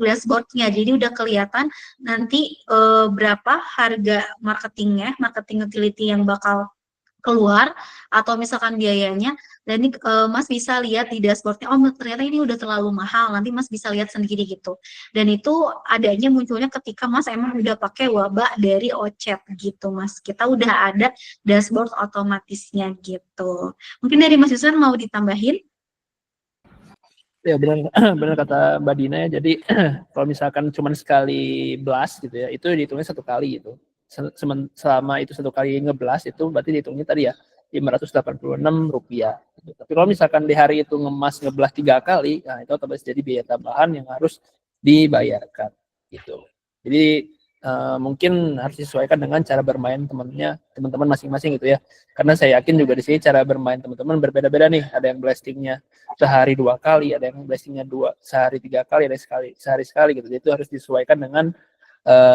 dashboard-nya, jadi udah kelihatan nanti berapa harga marketingnya, marketing utility yang bakal keluar atau misalkan biayanya, dan ini Mas bisa lihat di dashboardnya, oh ternyata ini udah terlalu mahal, nanti Mas bisa lihat sendiri gitu. Dan itu adanya munculnya ketika Mas emang udah pakai wabak dari OCET gitu Mas, kita udah ada dashboard otomatisnya gitu. Mungkin dari Mas Yusuf mau ditambahin? Ya benar benar kata Mbak Dina ya. Jadi kalau misalkan cuma sekali blast gitu ya, itu dihitungnya 1 kali gitu. selama itu 1 kali ngeblast itu berarti dihitungnya tadi ya Rp586. Gitu. Tapi kalau misalkan di hari itu ngeblast 3 kali, nah itu otomatis jadi biaya tambahan yang harus dibayarkan gitu. Jadi mungkin harus disesuaikan dengan cara bermain teman-teman masing-masing gitu ya. Karena saya yakin juga di sini cara bermain teman-teman berbeda-beda nih. Ada yang blastingnya sehari 2 kali, ada yang blastingnya sehari 3 kali, ada yang sehari sekali gitu. Jadi itu harus disesuaikan dengan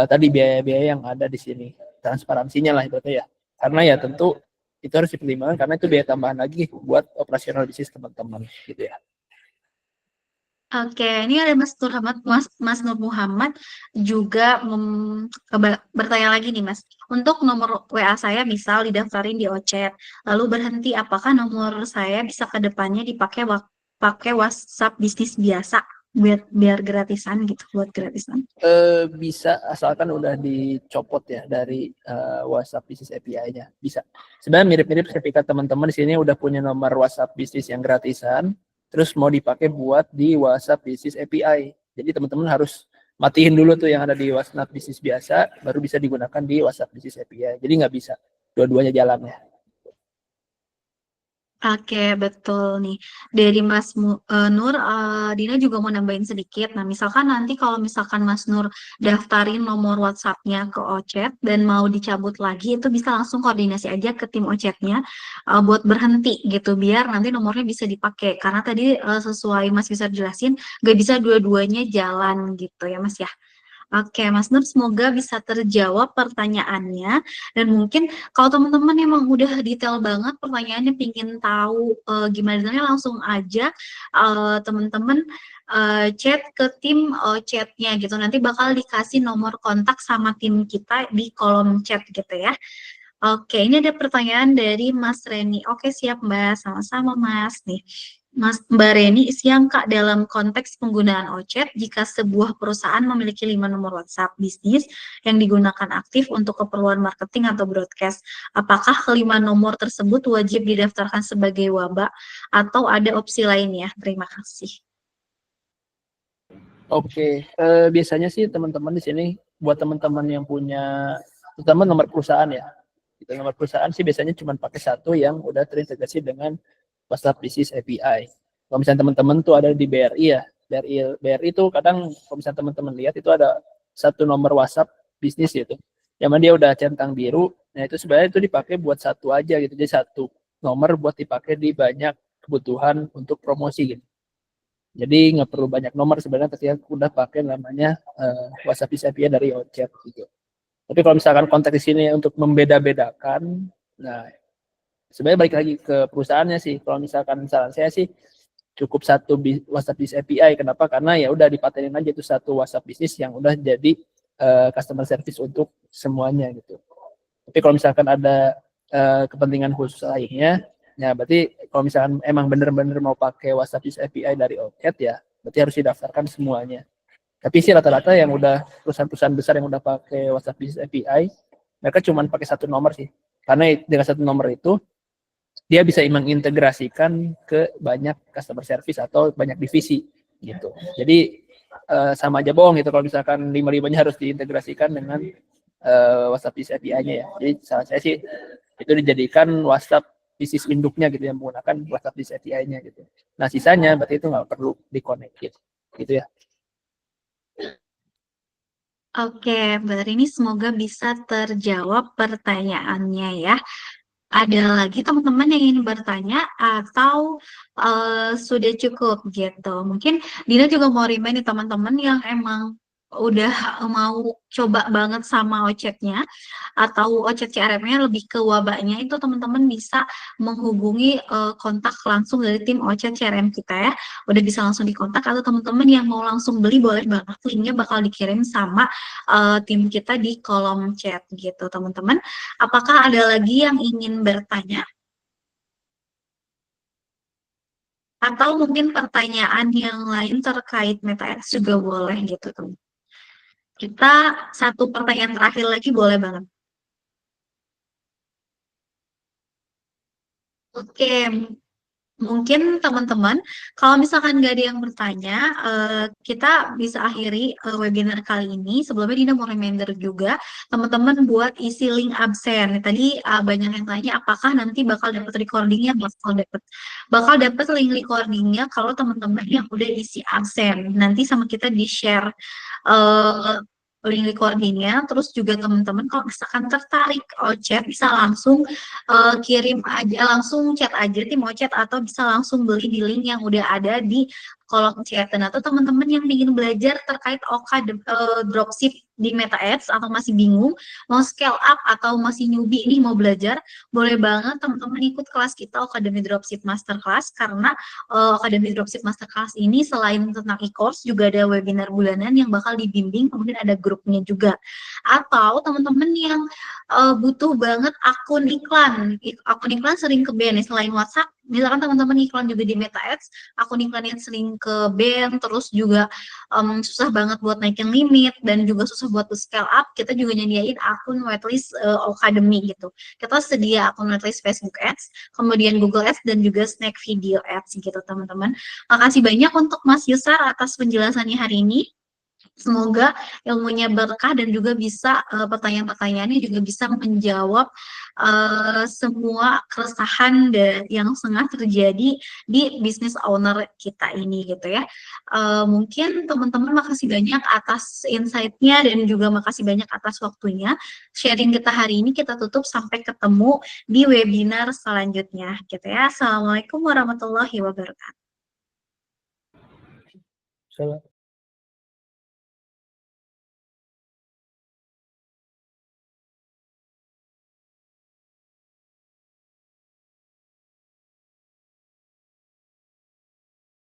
tadi biaya-biaya yang ada di sini, transparansinya lah ibaratnya ya. Karena ya tentu itu harus dipertimbangkan karena itu biaya tambahan lagi buat operasional bisnis teman-teman gitu ya. Oke, ini ada Mas Nur Muhammad juga bertanya lagi nih Mas. Untuk nomor WA saya misal didaftarin di OChat, lalu berhenti, apakah nomor saya bisa ke depannya dipakai pakai WhatsApp bisnis biasa biar gratisan gitu, buat gratisan? Bisa asalkan udah dicopot ya dari WhatsApp bisnis API-nya. Bisa. Sebenarnya mirip-mirip ketika teman-teman di sini udah punya nomor WhatsApp bisnis yang gratisan, terus mau dipakai buat di WhatsApp bisnis API. Jadi teman-teman harus matiin dulu tuh yang ada di WhatsApp bisnis biasa, baru bisa digunakan di WhatsApp bisnis API. Jadi nggak bisa dua-duanya jalan ya. Oke, betul nih. Dari Nur, Dina juga mau nambahin sedikit. Nah, misalkan nanti kalau misalkan Mas Nur daftarin nomor WhatsApp-nya ke OChat dan mau dicabut lagi, itu bisa langsung koordinasi aja ke tim OChat-nya buat berhenti gitu, biar nanti nomornya bisa dipakai. Karena tadi sesuai Mas bisa jelasin, gak bisa dua-duanya jalan gitu ya Mas ya. Oke, Mas Nur, semoga bisa terjawab pertanyaannya. Dan mungkin kalau teman-teman emang udah detail banget pertanyaannya, pingin tahu gimana caranya, langsung aja teman-teman chat ke tim chatnya gitu. Nanti bakal dikasih nomor kontak sama tim kita di kolom chat gitu ya. Oke, ini ada pertanyaan dari Mas Reni. Oke, siap Mbak. Sama-sama Mas. Nih, Mbak Reni, siang Kak, dalam konteks penggunaan OChat, jika sebuah perusahaan memiliki 5 nomor WhatsApp bisnis yang digunakan aktif untuk keperluan marketing atau broadcast, apakah kelima nomor tersebut wajib didaftarkan sebagai waba atau ada opsi lainnya? Terima kasih. Oke, biasanya sih teman-teman di sini buat teman-teman yang punya terutama nomor perusahaan ya. Gitu, nomor perusahaan sih biasanya cuma pakai satu yang udah terintegrasi dengan WhatsApp Business API. Kalau misalnya teman-teman tuh ada di BRI ya, BRI itu kadang kalau misalnya teman-teman lihat itu ada satu nomor WhatsApp bisnis gitu. Yang mana dia udah centang biru, nah itu sebenarnya itu dipakai buat satu aja gitu. Jadi satu nomor buat dipakai di banyak kebutuhan untuk promosi gitu. Jadi nggak perlu banyak nomor sebenarnya ketika udah pakai namanya WhatsApp Business API dari OChat gitu. Tapi kalau misalkan konteks di sini untuk membeda-bedakan, nah sebenarnya balik lagi ke perusahaannya sih. Kalau misalkan saran saya sih cukup satu WhatsApp Business API. Kenapa? Karena ya udah dipatenin aja itu satu WhatsApp bisnis yang udah jadi customer service untuk semuanya gitu. Tapi kalau misalkan ada kepentingan khusus lainnya, ya berarti kalau misalkan emang bener-bener mau pakai WhatsApp Business API dari OChat ya, berarti harus didaftarkan semuanya. Tapi sih rata-rata yang udah perusahaan-perusahaan besar yang udah pakai WhatsApp Business API, mereka cuma pakai satu nomor sih. Karena dengan satu nomor itu dia bisa mengintegrasikan ke banyak customer service atau banyak divisi gitu. Jadi sama aja bohong gitu kalau misalkan lima-limanya harus diintegrasikan dengan WhatsApp Business API-nya ya. Jadi saran saya sih itu dijadikan WhatsApp bisnis induknya gitu yang menggunakan WhatsApp Business API-nya gitu. Nah sisanya berarti itu nggak perlu di-connect gitu ya. Oke, berarti ini semoga bisa terjawab pertanyaannya ya. Ada lagi teman-teman yang ingin bertanya atau sudah cukup gitu. Mungkin Dina juga mau remind nih teman-teman yang emang udah mau coba banget sama OChat-nya atau OChat CRM-nya lebih ke wabaknya, itu teman-teman bisa menghubungi kontak langsung dari tim OChat CRM kita ya. Udah bisa langsung dikontak, atau teman-teman yang mau langsung beli boleh banget, linknya bakal dikirim sama tim kita di kolom chat gitu teman-teman. Apakah ada lagi yang ingin bertanya? Atau mungkin pertanyaan yang lain terkait MetaX juga boleh gitu teman. Kita satu pertanyaan terakhir lagi boleh banget. Oke, Mungkin teman-teman, kalau misalkan nggak ada yang bertanya, kita bisa akhiri webinar kali ini. Sebelumnya Dina mau reminder juga, teman-teman buat isi link absen. Tadi banyak yang tanya, apakah nanti bakal dapat recordingnya? Bakal dapat link recordingnya kalau teman-teman yang udah isi absen. Nanti sama kita di-share link recordingnya. Terus juga teman-teman kalau misalkan tertarik chat bisa langsung kirim aja, langsung chat aja tim chat atau bisa langsung beli di link yang udah ada di kolom chat. Dan atau teman-teman yang ingin belajar terkait dropship di Meta Ads atau masih bingung mau scale up atau masih newbie ini mau belajar, boleh banget teman-teman ikut kelas kita Akademi Dropship Masterclass, karena Akademi Dropship Masterclass ini selain tentang e-course juga ada webinar bulanan yang bakal dibimbing, kemudian ada grupnya juga. Atau teman-teman yang butuh banget akun iklan sering ke ban selain WhatsApp, misalkan teman-teman iklan juga di Meta Ads, akun iklan yang sering ke ban, terus juga susah banget buat naikin limit dan juga susah buat scale up, kita juga nyediain akun whitelist Academy gitu. Kita sedia akun whitelist Facebook Ads, kemudian Google Ads dan juga Snack Video Ads gitu teman-teman. Makasih banyak untuk Mas Yusar atas penjelasannya hari ini. Semoga ilmunya berkah dan juga bisa pertanyaan-pertanyaannya juga bisa menjawab semua keresahan yang tengah terjadi di business owner kita ini gitu ya. Mungkin teman-teman makasih banyak atas insight-nya dan juga makasih banyak atas waktunya. Sharing kita hari ini kita tutup, sampai ketemu di webinar selanjutnya gitu ya. Assalamualaikum warahmatullahi wabarakatuh.